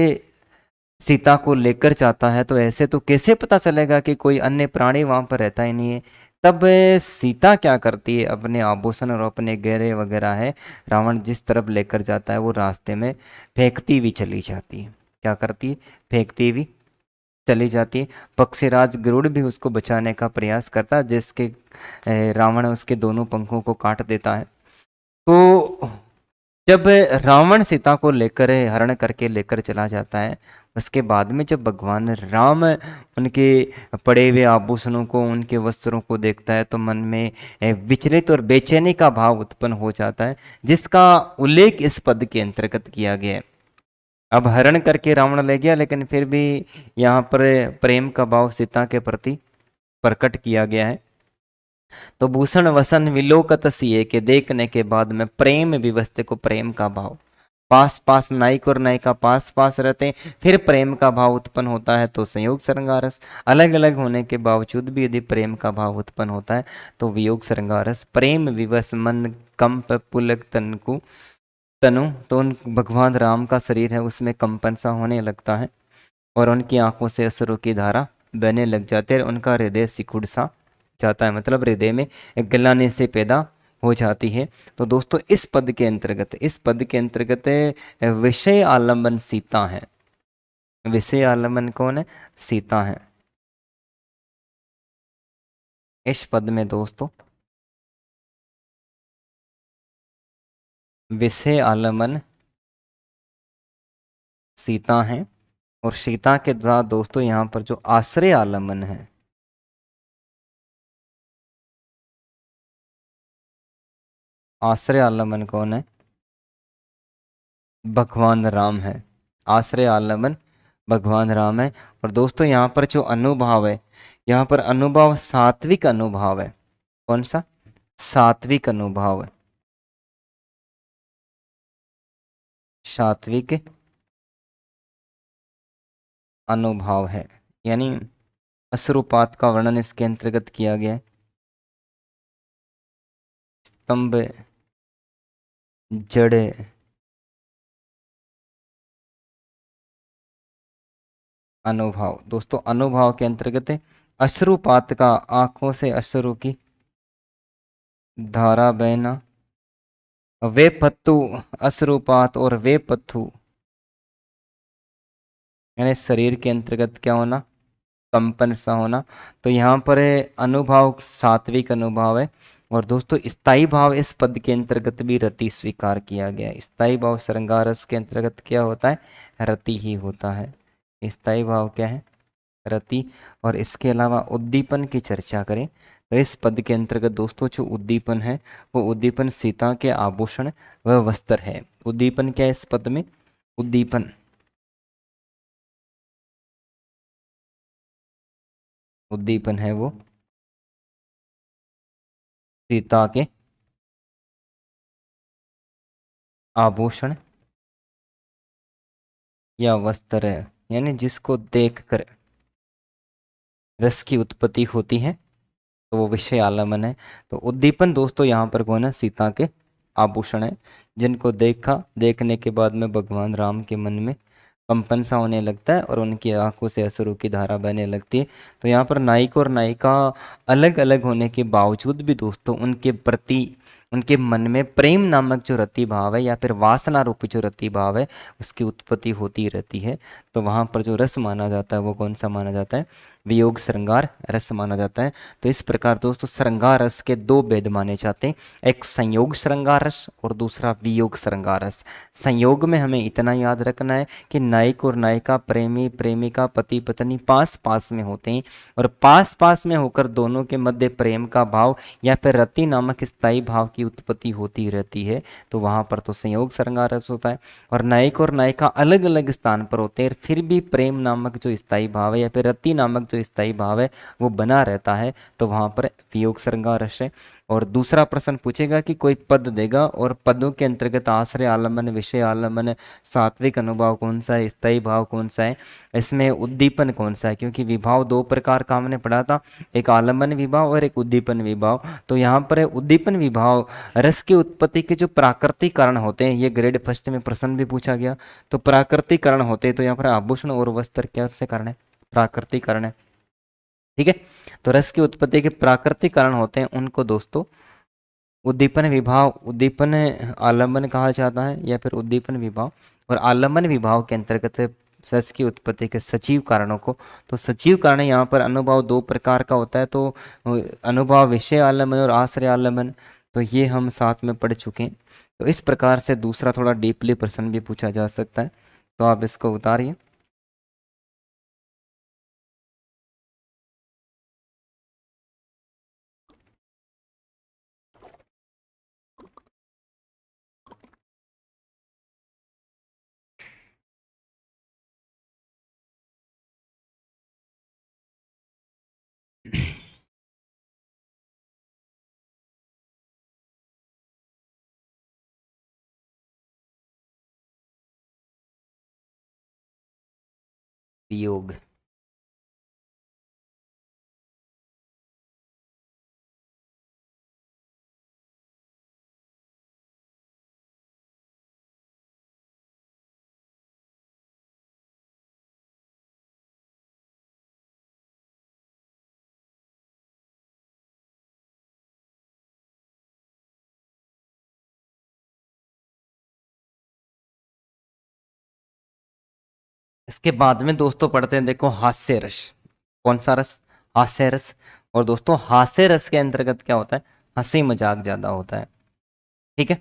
सीता को लेकर जाता है, तो ऐसे तो कैसे पता चलेगा कि कोई अन्य प्राणी वहां पर रहता ही नहीं है। तब सीता क्या करती है, अपने आभूषण और अपने गहरे वगैरह है, रावण जिस तरफ लेकर जाता है वो रास्ते में फेंकती हुई चली जाती है। क्या करती है? फेंकती हुई चली जाती है। पक्षीराज गरुड़ भी उसको बचाने का प्रयास करता है, जिसके रावण उसके दोनों पंखों को काट देता है। तो जब रावण सीता को लेकर हरण करके लेकर चला जाता है, उसके बाद में जब भगवान राम उनके पड़े हुए आभूषणों को, उनके वस्त्रों को देखता है, तो मन में विचलित और बेचैनी का भाव उत्पन्न हो जाता है, जिसका उल्लेख इस पद के अंतर्गत किया गया है। अब हरण करके रावण ले गया, लेकिन फिर भी यहाँ पर प्रेम का भाव सीता के प्रति प्रकट किया गया है। तो भूषण वसन विलोकत सिए के देखने के बाद में प्रेम विवस्ते को, प्रेम का भाव, पास पास नायक और नायिका पास पास रहते हैं, फिर प्रेम का भाव उत्पन्न होता है तो संयोग श्रृंगारस। अलग अलग होने के बावजूद भी यदि प्रेम का भाव उत्पन्न होता है तो वियोग श्रृंगारस। प्रेम विवश मन कंप पुलक तनकु तनु, तो उन भगवान राम का शरीर है उसमें कंपन सा होने लगता है और उनकी आंखों से अश्रु की धारा बहने लग जाती है, उनका हृदय सिकुड़ सा जाता है, मतलब हृदय में एक गलाने से पैदा हो जाती है। तो दोस्तों इस पद के अंतर्गत, इस पद के अंतर्गत विषय आलम्बन सीता है। विषय आलम्बन कौन है? सीता है। इस पद में दोस्तों विषय आलम्बन सीता है, और सीता के साथ दोस्तों यहाँ पर जो आश्रय आलम्बन है, आश्रय आलम्बन कौन है? भगवान राम है। आश्रय आलम्बन भगवान राम है। और दोस्तों यहाँ पर जो अनुभाव है, यहाँ पर अनुभाव सात्विक अनुभाव है। कौन सा? सात्विक अनुभाव है। सात्विक अनुभाव है, यानी अश्रुपात का वर्णन इसके अंतर्गत किया गया है। स्तंभ जड़ अनुभाव, दोस्तों अनुभाव के अंतर्गत है अश्रुपात का, आंखों से अश्रु की धारा बहना। वे पत्तु, अश्रुपात और वे पत्थु, यानी शरीर के अंतर्गत क्या होना? कंपन सा होना। तो यहाँ पर अनुभाव सात्विक अनुभाव है। और दोस्तों स्थाई भाव इस पद के अंतर्गत भी रति स्वीकार किया गया है। स्थाई भाव श्रृंगारस के अंतर्गत क्या होता है? रति ही होता है। स्थाई भाव क्या है? रति। और इसके अलावा उद्दीपन की चर्चा करें तो इस पद के अंतर्गत दोस्तों जो उद्दीपन है वो उद्दीपन सीता के आभूषण व वस्त्र है। उद्दीपन क्या है इस पद में? उद्दीपन, उद्दीपन है वो सीता के आभूषण या वस्त्र है, यानी जिसको देखकर रस की उत्पत्ति होती है तो वो विषय आलम्बन है। तो उद्दीपन दोस्तों यहाँ पर कौन है? सीता के आभूषण है, जिनको देखा, देखने के बाद में भगवान राम के मन में कंपन सा होने लगता है और उनकी आंखों से अश्रु की धारा बहने लगती है। तो यहाँ पर नायक और नायिका अलग अलग होने के बावजूद भी दोस्तों उनके प्रति, उनके मन में प्रेम नामक जो रति भाव है या फिर वासना रूपी जो रति भाव है उसकी उत्पत्ति होती रहती है। तो वहाँ पर जो रस माना जाता है वो कौन सा माना जाता है? वियोग श्रृंगार रस माना जाता है। तो इस प्रकार दोस्तों श्रृंगार रस के दो भेद माने जाते हैं, एक संयोग श्रृंगार रस और दूसरा वियोग श्रृंगार रस। संयोग में हमें इतना याद रखना है कि नायक और नायिका, प्रेमी प्रेमिका, पति पत्नी पास पास में होते हैं और पास पास में होकर दोनों के मध्य प्रेम का भाव या फिर रति नामक स्थायी भाव की उत्पत्ति होती रहती है। तो वहाँ पर तो संयोग श्रृंगार रस होता है। और नायक और नायिका अलग अलग स्थान पर होते हैं, फिर भी प्रेम नामक जो स्थायी भाव है या फिर रति नामक जो स्थायी भाव है वो बना रहता है। तो वहाँ पर वियोग श्रृंगार रस है। और दूसरा प्रश्न पूछेगा कि कोई पद देगा और पदों के अंतर्गत आश्रय आलम्बन, विषय आलम्बन, सात्विक अनुभाव कौन सा है, स्थायी भाव कौन सा है, इसमें उद्दीपन कौन सा है? क्योंकि विभाव दो प्रकार का हमने पढ़ा था, एक आलम्बन विभाव और एक उद्दीपन विभाव। तो यहाँ पर उद्दीपन विभाव रस की उत्पत्ति के जो प्राकृतिक कारण होते हैं, ये ग्रेड फर्स्ट में प्रश्न भी पूछा गया। तो प्राकृतिक कारण होते हैं, तो यहाँ पर आभूषण और वस्त्र क्या से कारण है? प्राकृतिक कारण है। ठीक है। तो रस की उत्पत्ति के प्राकृतिक कारण होते हैं, उनको दोस्तों उद्दीपन विभाव, उद्दीपन आलम्बन कहा जाता है या फिर उद्दीपन विभाव। और आलम्बन विभाव के अंतर्गत रस की उत्पत्ति के सजीव कारणों को, तो सजीव कारण यहाँ पर अनुभव दो प्रकार का होता है, तो अनुभव विषय आलम्बन और आश्रय आलम्बन, तो ये हम साथ में पढ़ चुके हैं। तो इस प्रकार से दूसरा थोड़ा डीपली प्रश्न भी पूछा जा सकता है, तो आप इसको उतारिए। वियोग। इसके बाद में दोस्तों पढ़ते हैं, देखो हास्य रस। कौन सा रस? हास्य रस। और दोस्तों हास्य रस के अंतर्गत क्या होता है? हंसी मजाक ज्यादा होता है। ठीक है।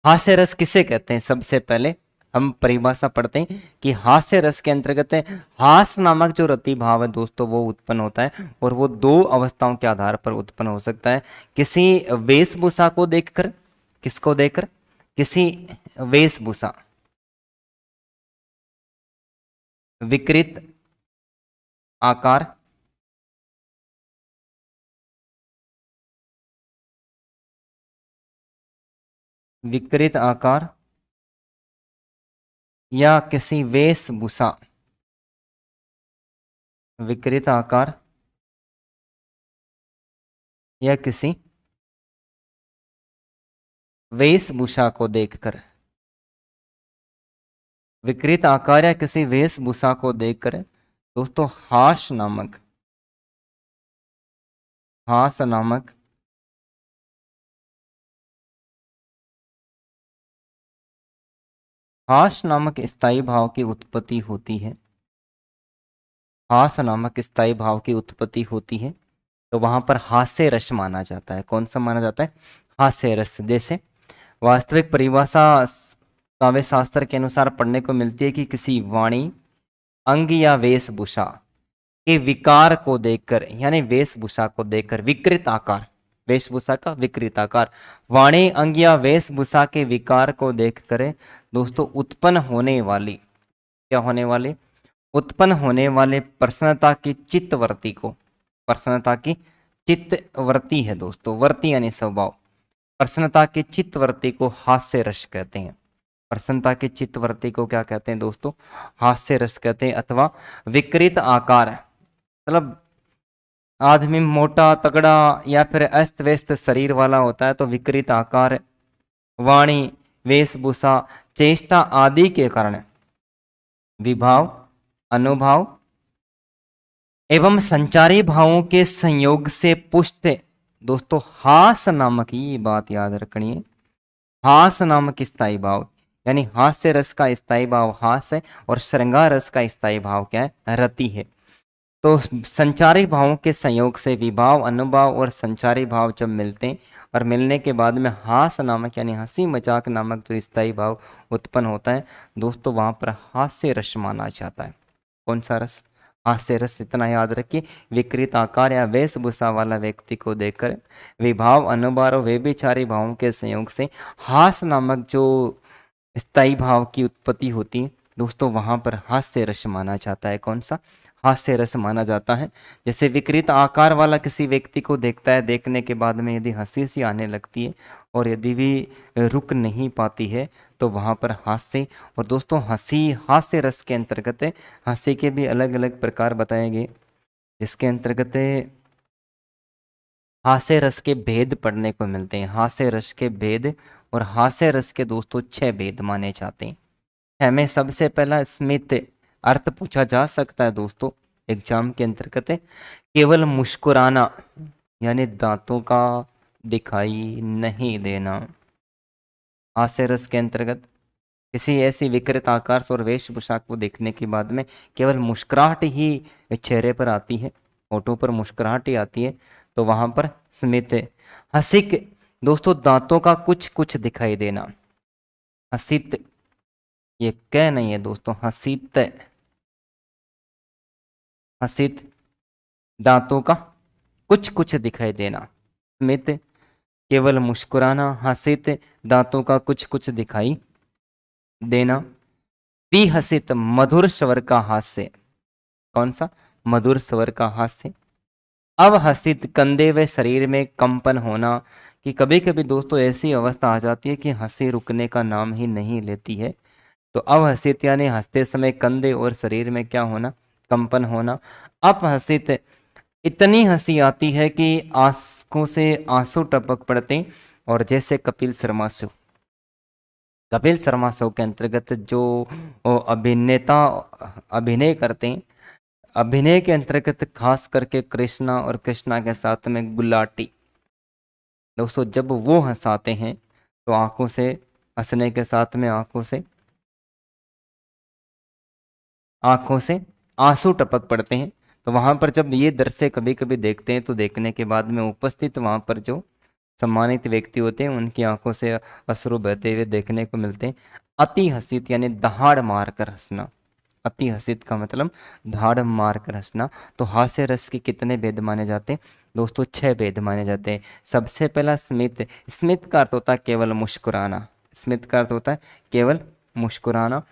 हास्य रस किसे कहते हैं? सबसे पहले हम परिभाषा पढ़ते हैं कि हास्य रस के अंतर्गत है, हास नामक जो रति भाव है दोस्तों वो उत्पन्न होता है, और वो दो अवस्थाओं के आधार पर उत्पन्न हो सकता है। किसी वेशभूषा को देखकर, किसको देखकर? किसी वेशभूषा, विकृत आकार, विकृत आकार या किसी वेशभूषा, विकृत आकार या किसी वेशभूषा को देखकर, विकृत आकार या किसी वेशभूषा को देखकर दोस्तों हास नामक हास नामक स्थायी भाव की उत्पत्ति होती है। हास नामक स्थायी भाव की उत्पत्ति होती है, तो वहां पर हास्य रस माना जाता है। कौन सा माना जाता है? हास्य रस। जैसे वास्तविक परिभाषा काव्य शास्त्र के अनुसार पढ़ने को मिलती है कि किसी वाणी, अंग या वेशभूषा के विकार को देखकर, यानी वेशभूषा को देखकर, विकृत आकार, वेशभूषा का विकृत आकार, वाणी, अंग या वेशभूषा के विकार को देखकर दोस्तों उत्पन्न होने वाली, क्या होने वाली? उत्पन्न होने वाले प्रसन्नता की चित्तवृत्ति को, प्रसन्नता की चित्तवृत्ति है दोस्तों, वर्ती यानी स्वभाव, प्रसन्नता की चित्तवृत्ति को हास्य रस कहते हैं। प्रसन्नता की चित्तवृत्ति को क्या कहते हैं दोस्तों? हास्य रस कहते हैं। अथवा विकृत आकार, मतलब आदमी मोटा तगड़ा या फिर अस्त व्यस्त शरीर वाला होता है तो विकृत आकार, वाणी, वेशभूषा, चेष्टा आदि के कारण विभाव, अनुभाव एवं संचारी भावों के संयोग से पुष्ट दोस्तों हास नामक, ये बात याद रखनी है, हास नामक स्थायी भाव, यानी हास्य रस का स्थायी भाव हास है और श्रृंगार रस का स्थायी भाव क्या है? रति है। तो संचारी भावों के संयोग से विभाव, अनुभाव और संचारी भाव जब मिलते हैं और मिलने के बाद में हास नामक यानी हंसी मजाक नामक जो स्थायी भाव उत्पन्न होता है दोस्तों, वहां पर हास्य रस माना जाता है। कौन सा रस? हास्य रस। इतना याद रखिए, विकृत आकार या वेशभूषा वाला व्यक्ति को देखकर विभाव, अनुभाव और व्यभिचारी भावों के संयोग से हास नामक जो स्थायी भाव की उत्पत्ति होती है दोस्तों, वहां पर हास्य रस माना जाता है। कौन सा? हास्य रस माना जाता है। जैसे विकृत आकार वाला किसी व्यक्ति को देखता है, देखने के बाद में यदि हंसी सी आने लगती है और यदि भी रुक नहीं पाती है तो वहां पर हास्य, और दोस्तों हंसी हास्य रस के अंतर्गत है। हंसी के भी अलग अलग प्रकार बताए गए, जिसके अंतर्गत हास्य रस के भेद पढ़ने को मिलते हैं। हास्य रस के भेद, और हास्य रस के दोस्तों 6 भेद माने जाते हैं। हमें सबसे पहला स्मित अर्थ पूछा जा सकता है दोस्तों एग्जाम के अंतर्गत, केवल मुस्कुराना, यानी दांतों का दिखाई नहीं देना। हास्य रस के अंतर्गत किसी ऐसी विकृत आकार और वेशभूषा को देखने के बाद में केवल मुस्कुराहट ही चेहरे पर आती है, होठों पर मुस्कुराहट ही आती है, तो वहां पर स्मित। हसिक दोस्तों दांतों का कुछ कुछ दिखाई देना। हसित, ये कह नहीं है दोस्तों, हसित, हसित दांतों का कुछ कुछ दिखाई देना। स्मित केवल मुस्कुराना, हसित दांतों का कुछ कुछ दिखाई देना। विहसित मधुर स्वर का हास्य। कौन सा? मधुर स्वर का हास्य। अब हसित कंधे व शरीर में कंपन होना, कि कभी कभी दोस्तों ऐसी अवस्था आ जाती है कि हंसी रुकने का नाम ही नहीं लेती है। तो अब हसित यानी हंसते समय कंधे और शरीर में क्या होना, कंपन होना। अब हसित इतनी हंसी आती है कि आंखों से आंसू टपक पड़ते, और जैसे कपिल शर्मा शो, कपिल शर्मा शो के अंतर्गत जो अभिनेता अभिनय करते हैं, अभिनय के अंतर्गत खास करके कृष्णा और कृष्णा के साथ में गुलाटी, दोस्तों जब वो हंसाते हैं तो आंखों से, हंसने के साथ में आंखों से आंसू टपक पड़ते हैं। तो वहां पर जब ये दृश्य कभी कभी देखते हैं तो देखने के बाद में उपस्थित वहां पर जो सम्मानित व्यक्ति होते हैं उनकी आंखों से अश्रु बहते हुए देखने को मिलते हैं। अति हसित यानी दहाड़ मार कर हंसना, अति हसित का मतलब धाड़ मार कर हंसना। तो हास्य रस के कितने भेद माने जाते हैं दोस्तों, 6 भेद माने जाते हैं। सबसे पहला स्मित, स्मित का अर्थ होता है केवल मुस्कुराना, स्मित का अर्थ होता है केवल मुस्कुराना।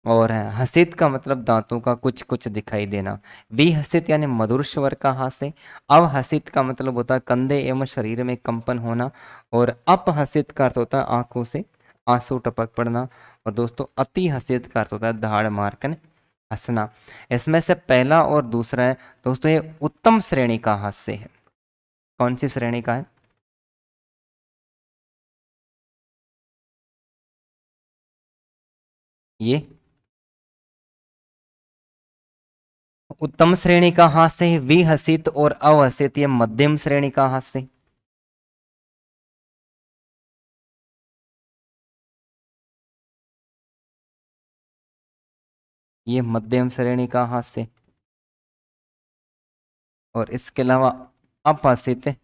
और हसित का मतलब दांतों का कुछ कुछ दिखाई देना। विहसित यानी मधुर स्वर का हास्य। अवहसित का मतलब होता है कंधे एवं शरीर में कंपन होना। और अपहसित का अर्थ होता है आंखों से आंसू टपक पड़ना। और दोस्तों अति हसित का अर्थ होता है दहाड़ मारकर हंसना। इसमें से पहला और दूसरा है दोस्तों ये उत्तम श्रेणी का हास्य है। कौन सी श्रेणी का है? ये उत्तम श्रेणी का हास्य है। विहसित और अवहसित ये मध्यम श्रेणी का हास्य। ये मध्यम श्रेणी का हास्य। और इसके अलावा अपहसित है।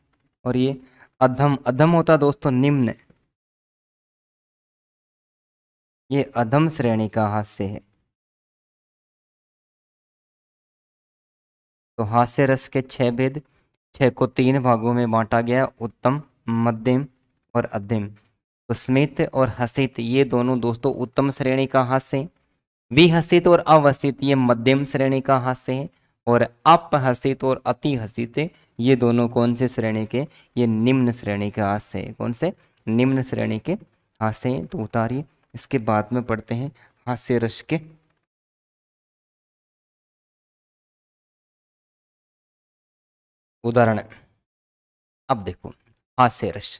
और ये अधम, अधम होता दोस्तों निम्न, ये अधम श्रेणी का हास्य है। तो हास्य रस के 6 भेद, 6 को 3 भागों में बांटा गया, उत्तम, मध्यम और अध्यम। तो स्मित और हसित ये दोनों दोस्तों उत्तम श्रेणी का हास्य है। विहसित और अवसित ये मध्यम श्रेणी का हास्य है। और अपहसित और अति हसित ये दोनों कौन से श्रेणी के, ये निम्न श्रेणी के हास्य है। कौन से? निम्न श्रेणी के हास्य हैं। तो उतारिए, इसके बाद में पढ़ते हैं हास्य रस के उदाहरण। अब देखो हास्य रस,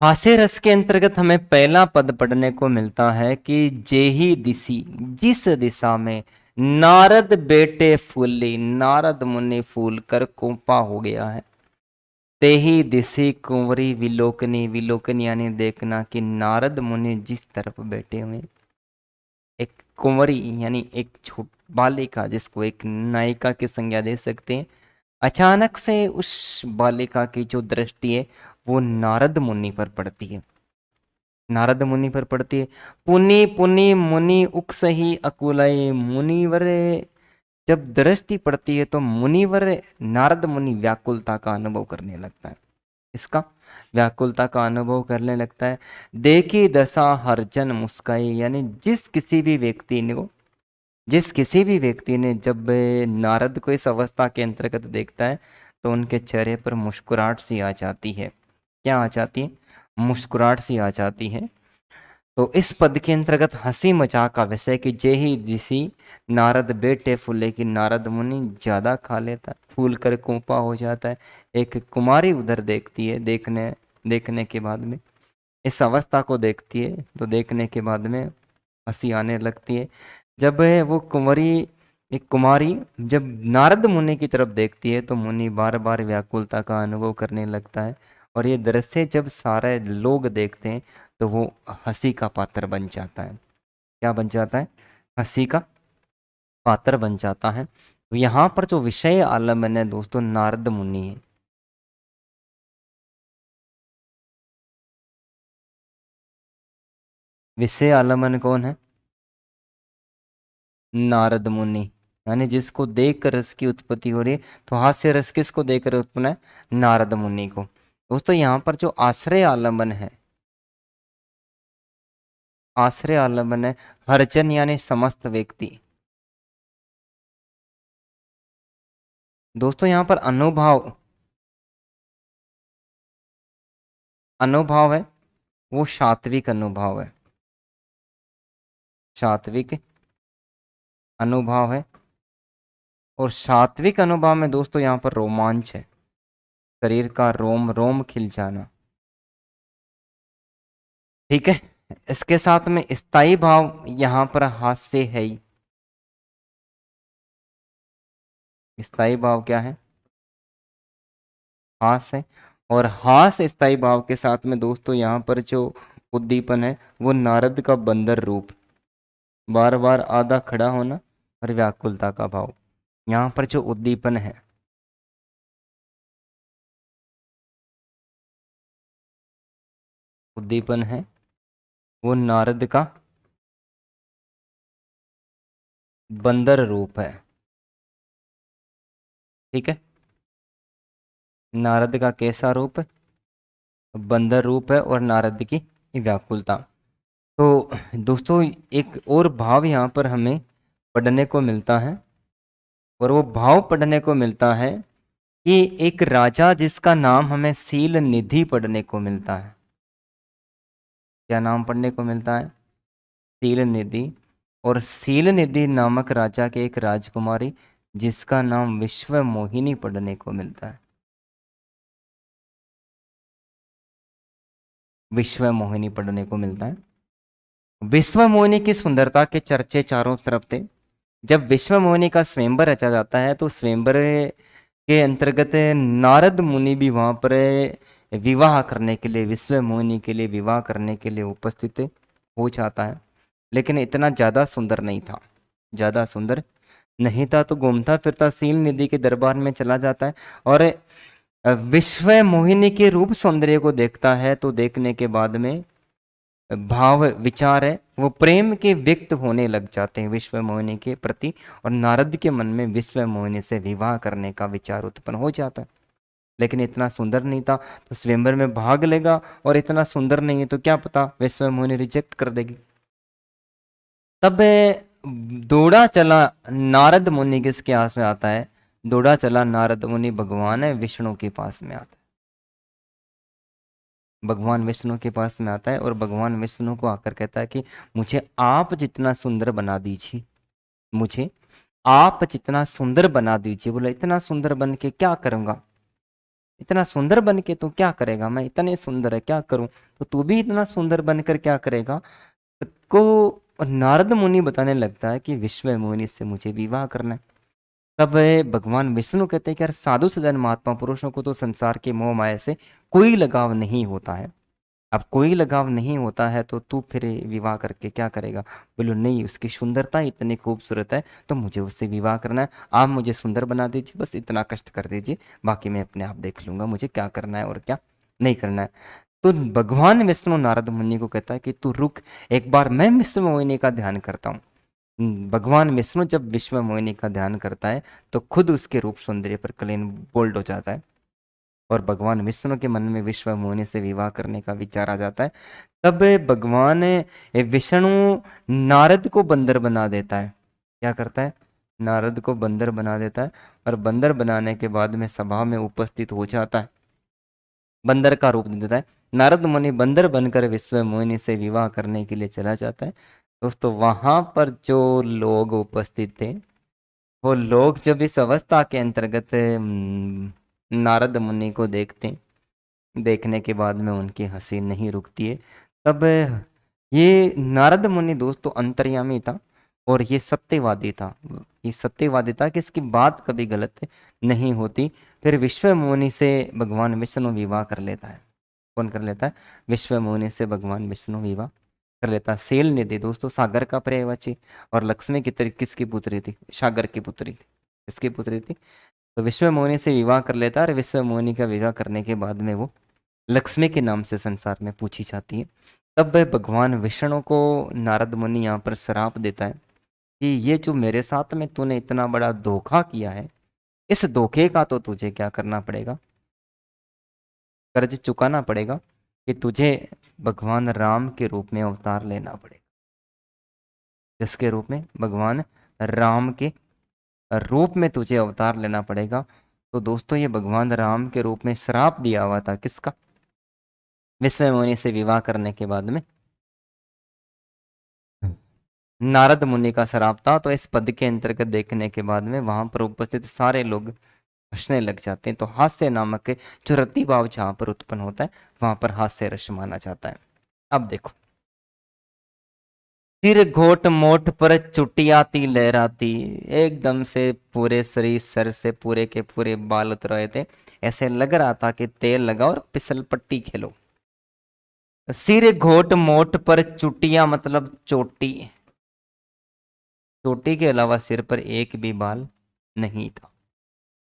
हास्य रस के अंतर्गत हमें पहला पद पढ़ने को मिलता है कि जेही दिशि, जिस दिशा में नारद बेटे फूली, नारद मुनि फूल कर कोपा हो गया है, तेही दिशि कुंवरी विलोकनी, विलोकनी यानी देखना, कि नारद मुनि जिस तरफ बैठे हुए, एक कुंवरी यानी एक छोट बालिका जिसको एक नायिका की संज्ञा दे सकते हैं, अचानक से उस बालिका की जो दृष्टि है वो नारद मुनि पर पड़ती है, नारद मुनि पर पड़ती है। पुनि पुनि मुनि उकसही अकुलय, मुनिवर, जब दृष्टि पड़ती है तो मुनिवर नारद मुनि व्याकुलता का अनुभव करने लगता है। इसका व्याकुलता का अनुभव करने लगता है। देखी दशा हर जन मुस्काई, यानी जिस किसी भी व्यक्ति ने जब नारद को इस अवस्था के अंतर्गत देखता है तो उनके चेहरे पर मुस्कुराहट सी आ जाती है। क्या आ जाती है? मुस्कुराहट सी आ जाती है। तो इस पद के अंतर्गत हंसी मजाक का विषय कि जे ही जिसी नारद बेटे फूले, की नारद मुनि ज्यादा खा लेता है, फूल कर कोपा हो जाता है। एक कुमारी उधर देखती है, देखने देखने के बाद में इस अवस्था को देखती है तो देखने के बाद में हंसी आने लगती है। जब वो कुंवरी, एक कुमारी जब नारद मुनि की तरफ देखती है तो मुनि बार बार व्याकुलता का अनुभव करने लगता है। और ये दृश्य जब सारे लोग देखते हैं तो वो हंसी का पात्र बन जाता है। क्या बन जाता है? हंसी का पात्र बन जाता है। तो यहाँ पर जो विषय आलम्बन है दोस्तों नारद मुनि है। विषय आलम्बन कौन है? नारद मुनि, यानी जिसको देखकर रस की उत्पत्ति हो रही है। तो हास्य रस किसको देखकर उत्पन्न है? नारद मुनि को। दोस्तों यहाँ पर जो आश्रय आलम्बन है, आश्रय आलम्बन है हरजन यानी समस्त व्यक्ति। दोस्तों यहाँ पर अनुभव अनुभव है वो सात्विक अनुभव है, सात्विक अनुभव है। और सात्विक अनुभव में दोस्तों यहाँ पर रोमांच है, शरीर का रोम रोम खिल जाना। ठीक है, इसके साथ में स्थायी भाव यहाँ पर हास्य है ही। स्थायी भाव क्या है? हास है। और हास स्थायी भाव के साथ में दोस्तों यहाँ पर जो उद्दीपन है वो नारद का बंदर रूप, बार बार आधा खड़ा होना और व्याकुलता का भाव। यहाँ पर जो उद्दीपन है, उद्दीपन है वो नारद का बंदर रूप है। ठीक है, नारद का कैसा रूप है? बंदर रूप है, और नारद की व्याकुलता। तो दोस्तों एक और भाव यहाँ पर हमें पढ़ने को मिलता है, और वो भाव पढ़ने को मिलता है कि एक राजा जिसका नाम हमें सील निधि पढ़ने को मिलता है। क्या नाम पढ़ने को मिलता है? सील निधि। और सील निधि नामक राजा के एक राजकुमारी जिसका नाम विश्व मोहिनी पढ़ने को मिलता है। विश्व मोहिनी पढ़ने को मिलता है। विश्व मोहिनी की सुंदरता के चर्चे चारों तरफ थे। जब विश्व मोहिनी का स्वयंवर रचा जाता है तो स्वयंवर के अंतर्गत नारद मुनि भी वहां पर विवाह करने के लिए, विश्व मोहिनी के लिए विवाह करने के लिए उपस्थित हो जाता है। लेकिन इतना ज्यादा सुंदर नहीं था, ज्यादा सुंदर नहीं था, तो घूमता फिरता सील निधि के दरबार में चला जाता है और विश्व मोहिनी के रूप सौंदर्य को देखता है। तो देखने के बाद में भाव विचार है वो प्रेम के व्यक्त होने लग जाते हैं विश्व मोहिनी के प्रति, और नारद के मन में विश्व मोहिनी से विवाह करने का विचार उत्पन्न हो जाता है। लेकिन इतना सुंदर नहीं था तो स्वयंवर में भाग लेगा, और इतना सुंदर नहीं है तो क्या पता विश्व मोहिनी रिजेक्ट कर देगी। तब दौड़ा चला नारद मुनि किसके पास में आता है? दौड़ा चला नारद मुनि भगवान विष्णु के पास में आता है। भगवान विष्णु के पास में आता है और भगवान विष्णु को आकर कहता है कि मुझे आप जितना सुंदर बना दीजिए, मुझे आप जितना सुंदर बना दीजिए। बोला इतना सुंदर बन के क्या करूंगा? इतना सुंदर बन के तू क्या करेगा? मैं इतने सुंदर है क्या करूं? तो तू भी इतना सुंदर बनकर क्या करेगा? को नारद मुनि बताने लगता है कि विश्व मुनि से मुझे विवाह करना है। तब भगवान विष्णु कहते हैं कि यार साधु सज्जन महात्मा पुरुषों को तो संसार के मोह माया से कोई लगाव नहीं होता है। अब कोई लगाव नहीं होता है तो तू फिर विवाह करके क्या करेगा? बोलो नहीं, उसकी सुंदरता इतनी खूबसूरत है तो मुझे उससे विवाह करना है। आप मुझे सुंदर बना दीजिए, बस इतना कष्ट कर दीजिए, बाकी मैं अपने आप देख लूंगा मुझे क्या करना है और क्या नहीं करना है। तो भगवान विष्णु नारद मुनि को कहता है कि तू रुक, एक बार मैं विश्व मोहिनी का ध्यान करता हूँ। भगवान विष्णु जब विश्व मोहिनी का ध्यान करता है तो खुद उसके रूप सौंदर्य पर क्लीन बोल्ड हो जाता है, और भगवान विष्णु के मन में विश्व मोहिनी से विवाह करने का विचार आ जाता है। तब भगवान विष्णु नारद को बंदर बना देता है। क्या करता है? नारद को बंदर बना देता है, और बंदर बनाने के बाद में सभा में उपस्थित हो जाता है, बंदर का रूप दे देता है। नारद मुनि बंदर बनकर विश्व मोहिनी से विवाह करने के लिए चला जाता है। दोस्तों वहां पर जो लोग उपस्थित थे, वो लोग जब इस अवस्था के अंतर्गत नारद मुनि को देखते, देखने के बाद में उनकी हंसी नहीं रुकती है। तब ये नारद मुनि दोस्तों अंतर्यामी था, और ये सत्यवादी था। ये सत्यवादी था कि इसकी बात कभी गलत नहीं होती। फिर विश्व मुनि से भगवान विष्णु विवाह कर लेता है। कौन कर लेता है? विश्व मुनि से भगवान विष्णु विवाह कर लेता है। सेल निधि दोस्तों सागर का पर्यायवाची, और लक्ष्मी किसकी पुत्री थी? सागर की पुत्री थी। किसकी पुत्री थी? तो विश्व मोहिनी से विवाह कर लेता है, और विश्व मोहिनी का विवाह करने के बाद में वो लक्ष्मी के नाम से संसार में पूछी जाती है। तब भगवान विष्णु को नारद मुनि यहाँ पर श्राप देता है कि ये जो मेरे साथ में तूने इतना बड़ा धोखा किया है, इस धोखे का तो तुझे क्या करना पड़ेगा? कर्ज चुकाना पड़ेगा, कि तुझे भगवान राम के रूप में अवतार लेना पड़ेगा। जिसके रूप में? भगवान राम के रूप में तुझे अवतार लेना पड़ेगा, तो दोस्तों ये भगवान राम के रूप में श्राप दिया हुआ था किसका? विश्व मुनि से विवाह करने के बाद में नारद मुनि का श्राप था। तो इस पद के अंतर्गत देखने के बाद में वहां पर उपस्थित सारे लोग हंसने लग जाते हैं। तो हास्य नामक जो रति भाव जहां पर उत्पन्न होता है वहां पर हास्य रस माना जाता है। अब देखो, सिर घोट मोट पर चुटियाती लहराती, एकदम से पूरे शरीर सर से पूरे के पूरे बाल उतर रहे थे। ऐसे लग रहा था कि तेल लगाओ और फिसल पट्टी खेलो। सिर घोट मोट पर चुटिया मतलब चोटी, चोटी के अलावा सिर पर एक भी बाल नहीं था।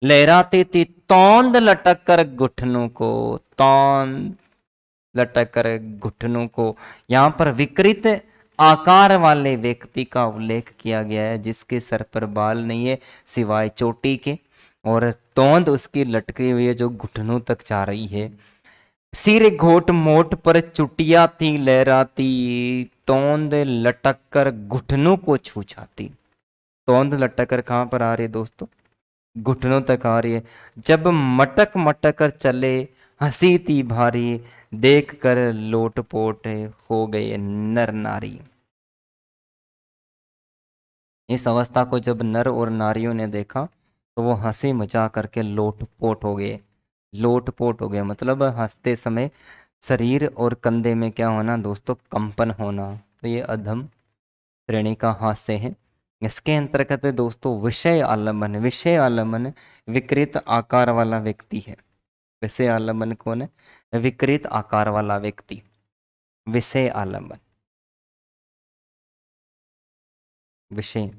लहराती थी तौंद लटक कर घुटनों को, तौंद लटक कर घुटनों को। यहां पर विकृत आकार वाले व्यक्ति का उल्लेख किया गया है जिसके सर पर बाल नहीं है सिवाय चोटी के, और तौंद उसकी लटकी हुई है जो घुटनों तक जा रही है। सिर घोट मोट पर चुटिया थी लहराती, तौंद लटक कर घुटनों को छू जाती। तौंद लटक कर कहां पर आ रही है दोस्तों? घुटनों तक आ रही है। जब मटक मटक कर चले हंसी थी भारी, देख कर लोटपोट हो गए नर नारी। इस अवस्था को जब नर और नारियों ने देखा तो वो हंसी मजा करके लोटपोट हो गए। लोटपोट हो गए मतलब हंसते समय शरीर और कंधे में क्या होना दोस्तों? कंपन होना। तो ये अधम श्रेणी का हास्य है। इसके अंतर्गत है दोस्तों विषय आलम्बन। विषय आलम्बन विकृत आकार वाला व्यक्ति है। विषय आलम्बन कौन है? विकृत आकार वाला व्यक्ति, विषय आलम्बन। विषय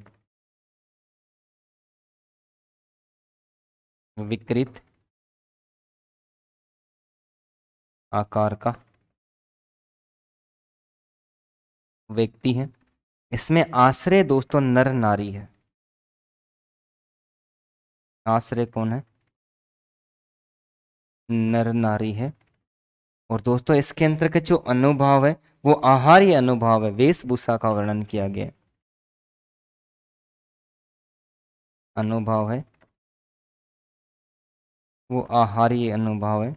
विकृत आकार का व्यक्ति है। इसमें आश्रय दोस्तों नर नारी है। आश्रय कौन है? नर नारी है। और दोस्तों इसके अंतर्गत जो अनुभाव है वो आहार्य अनुभाव है। वेशभूषा का वर्णन किया गया है। अनुभाव है वो आहार्य अनुभाव है।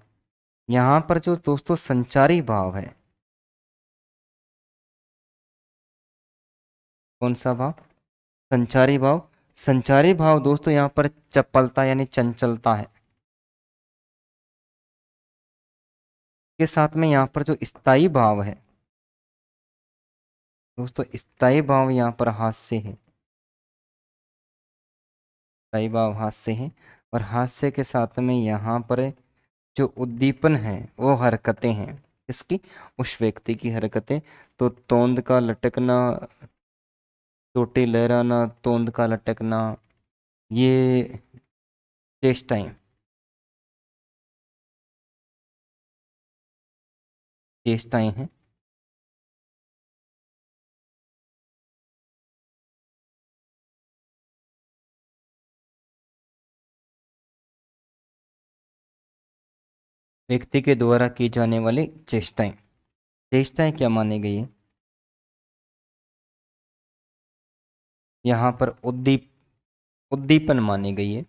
यहां पर जो दोस्तों संचारी भाव है, कौन सा भाव? संचारी भाव। संचारी भाव दोस्तों यहाँ पर चपलता यानी चंचलता है के साथ में यहाँ पर जो स्थायी भाव है दोस्तों, स्थायी भाव यहाँ पर हास्य है। स्थायी भाव हास्य है। और हास्य के साथ में यहाँ पर जो उद्दीपन है वो हरकतें हैं। इसकी उस व्यक्ति की हरकतें। तो तोंद का लटकना, चोटी लहराना, तोंद का लटकना, ये चेष्टाएं, चेष्टाएं हैं। व्यक्ति के द्वारा की जाने वाली चेष्टाएं। चेष्टाएं क्या मानी गई है? यहाँ पर उद्दीपन मानी गई है।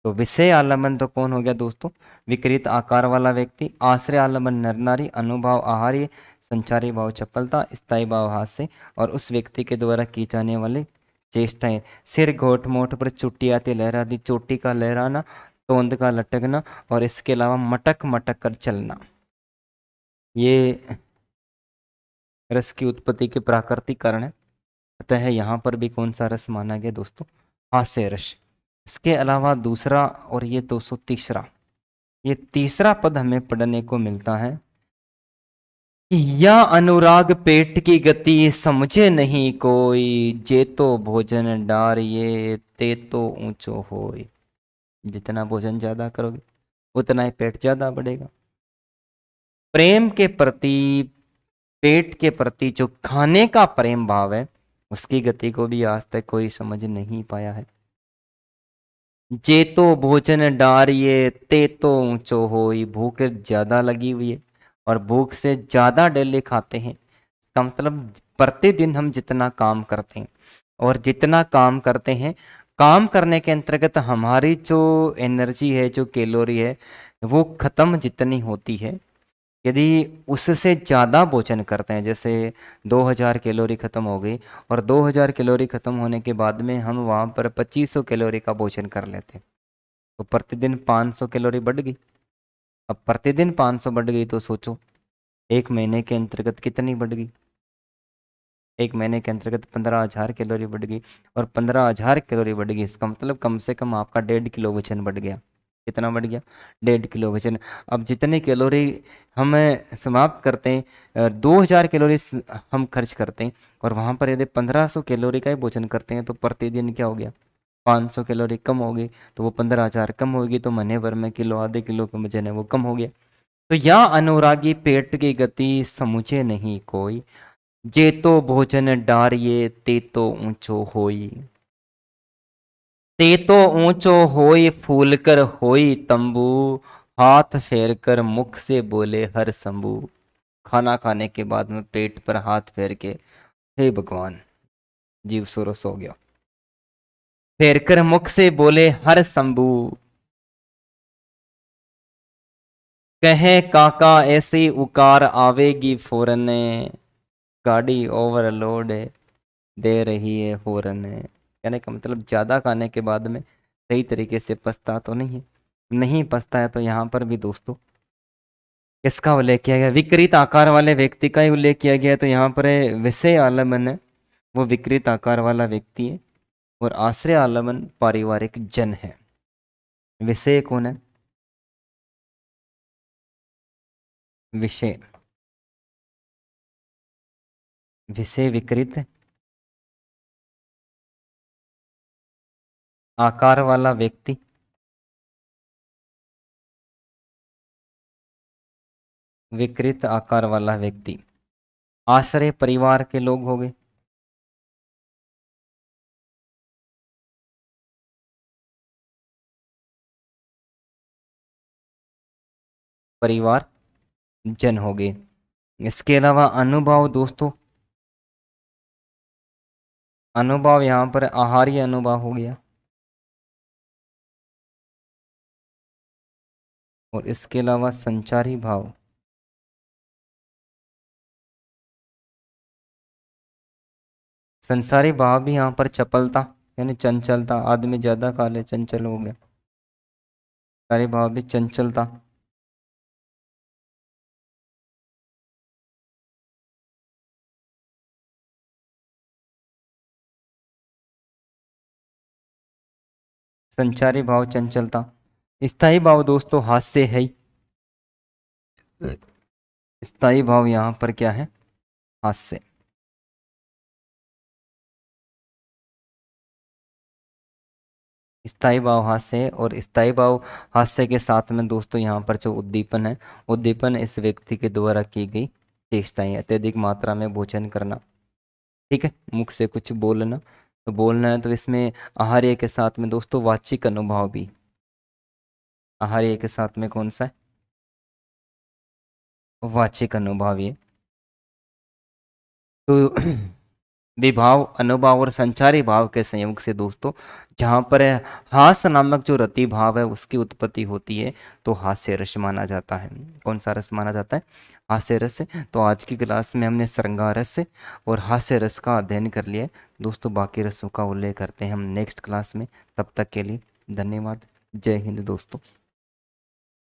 तो विषय आलम्बन तो कौन हो गया दोस्तों? विकृत आकार वाला व्यक्ति। आश्रय आलम्बन नर नारी। अनुभाव आहार्य। संचारी भाव चपलता। स्थायी भाव हास्य। और उस व्यक्ति के द्वारा की जाने वाली चेष्टाएं। सिर घोट मोट पर चुट्टी आती लहराती, चोटी का लहराना, तोंद का लटकना, और इसके अलावा मटक मटक कर चलना। ये रस की उत्पत्ति के प्राकृतिक कारण है। अतः यहाँ पर भी कौन सा रस माना गया दोस्तों? हास्य रस। इसके अलावा दूसरा और ये 230 ये तीसरा पद हमें पढ़ने को मिलता है कि या अनुराग पेट की गति समझे नहीं कोई, जे तो भोजन डार ये ते तो ऊंचो होय। जितना भोजन ज्यादा करोगे उतना ही पेट ज्यादा बढ़ेगा। प्रेम के प्रति, पेट के प्रति जो खाने का प्रेम भाव है उसकी गति को भी आज तक कोई समझ नहीं पाया है। जे तो भोजन डारिये ते तो ऊंचो होई। भूख ज्यादा लगी हुई है और भूख से ज्यादा डेली खाते हैं। इसका मतलब प्रतिदिन हम जितना काम करते हैं और जितना काम करते हैं काम करने के अंतर्गत हमारी जो एनर्जी है, जो कैलोरी है, वो खत्म जितनी होती है, यदि उससे ज़्यादा भोजन करते हैं, जैसे 2000 कैलोरी खत्म हो गई और 2000 कैलोरी खत्म होने के बाद में हम वहाँ पर 2500 कैलोरी का भोजन कर लेते हैं, तो प्रतिदिन 500 कैलोरी बढ़ गई। अब प्रतिदिन 500 बढ़ गई तो सोचो एक महीने के अंतर्गत कितनी बढ़ गई। एक महीने के अंतर्गत 15,000 कैलोरी बढ़ गई, और 15,000 कैलोरी बढ़ गई, इसका मतलब कम से कम आपका 1.5 किलो वजन बढ़ गया। कितना बढ़ गया? 1.5 किलो वजन। अब जितनी कैलोरी हम समाप्त करते हैं, 2000 कैलोरी हम खर्च करते हैं, और वहाँ पर यदि 1500 कैलोरी का ही भोजन करते हैं, तो प्रतिदिन क्या हो गया? 500 कैलोरी कम हो गई, तो वो 15,000 कम होगी, तो महीने भर में किलो आधे किलो का वजन है वो कम हो गया। तो या अनुरागी पेट की गति समझे नहीं कोई, जे तो भोजन डारिये ते तो ऊंचो होई, ते तो ऊंचो होई फूल कर होई तंबू, हाथ फेर कर मुख से बोले हर शंभू। खाना खाने के बाद में पेट पर हाथ फेर के, हे भगवान, जीव सुरस हो गया। फेर कर मुख से बोले हर शंभू, कहे काका ऐसी उकार आवेगी फौरन, गाड़ी ओवरलोड दे रही है हॉर्न। कहने का मतलब ज़्यादा खाने के बाद में सही तरीके से पछता तो नहीं है, नहीं पछता है। तो यहाँ पर भी दोस्तों किसका उल्लेख किया गया? विकृत आकार वाले व्यक्ति का ही उल्लेख किया गया है। तो यहाँ पर विषय आलम्बन है, वो विकृत आकार वाला व्यक्ति है, और आश्रय आलम्बन पारिवारिक जन है। विषय कौन है? विषय, विषय विकृत आकार वाला व्यक्ति, विकृत आकार वाला व्यक्ति। आश्रय परिवार के लोग हो गए। परिवार जन हो गए। इसके अलावा अनुभव दोस्तों, अनुभव यहाँ पर आहार्य अनुभव हो गया, और इसके अलावा संचारी भाव। संसारी भाव भी यहाँ पर चपलता यानी चंचलता, आदमी ज्यादा खा ले चंचल हो गया। संसारी भाव भी चंचलता। संचारी भाव चंचलता। स्थायी भाव दोस्तों हास्य है ही। स्थायी भाव यहाँ पर क्या है? हास्य। स्थायी भाव हास्य है, और स्थायी भाव हास्य के साथ में दोस्तों यहाँ पर जो उद्दीपन है, उद्दीपन इस व्यक्ति के द्वारा की गई चेष्टाएं, अत्यधिक मात्रा में भोजन करना, ठीक है, मुख से कुछ बोलना, तो बोलना है तो इसमें आहार्य के साथ में दोस्तों वाचिक अनुभव भी। आहार्य के साथ में कौन सा है? वाचिक अनुभव ये। तो विभाव, अनुभाव और संचारी भाव के संयोग से दोस्तों जहाँ पर हास नामक जो रति भाव है उसकी उत्पत्ति होती है, तो हास्य रस माना जाता है। कौन सा रस माना जाता है? हास्य रस। तो आज की क्लास में हमने श्रृंगार रस और हास्य रस का अध्ययन कर लिया है दोस्तों। बाकी रसों का उल्लेख करते हैं हम नेक्स्ट क्लास में। तब तक के लिए धन्यवाद। जय हिंद दोस्तों।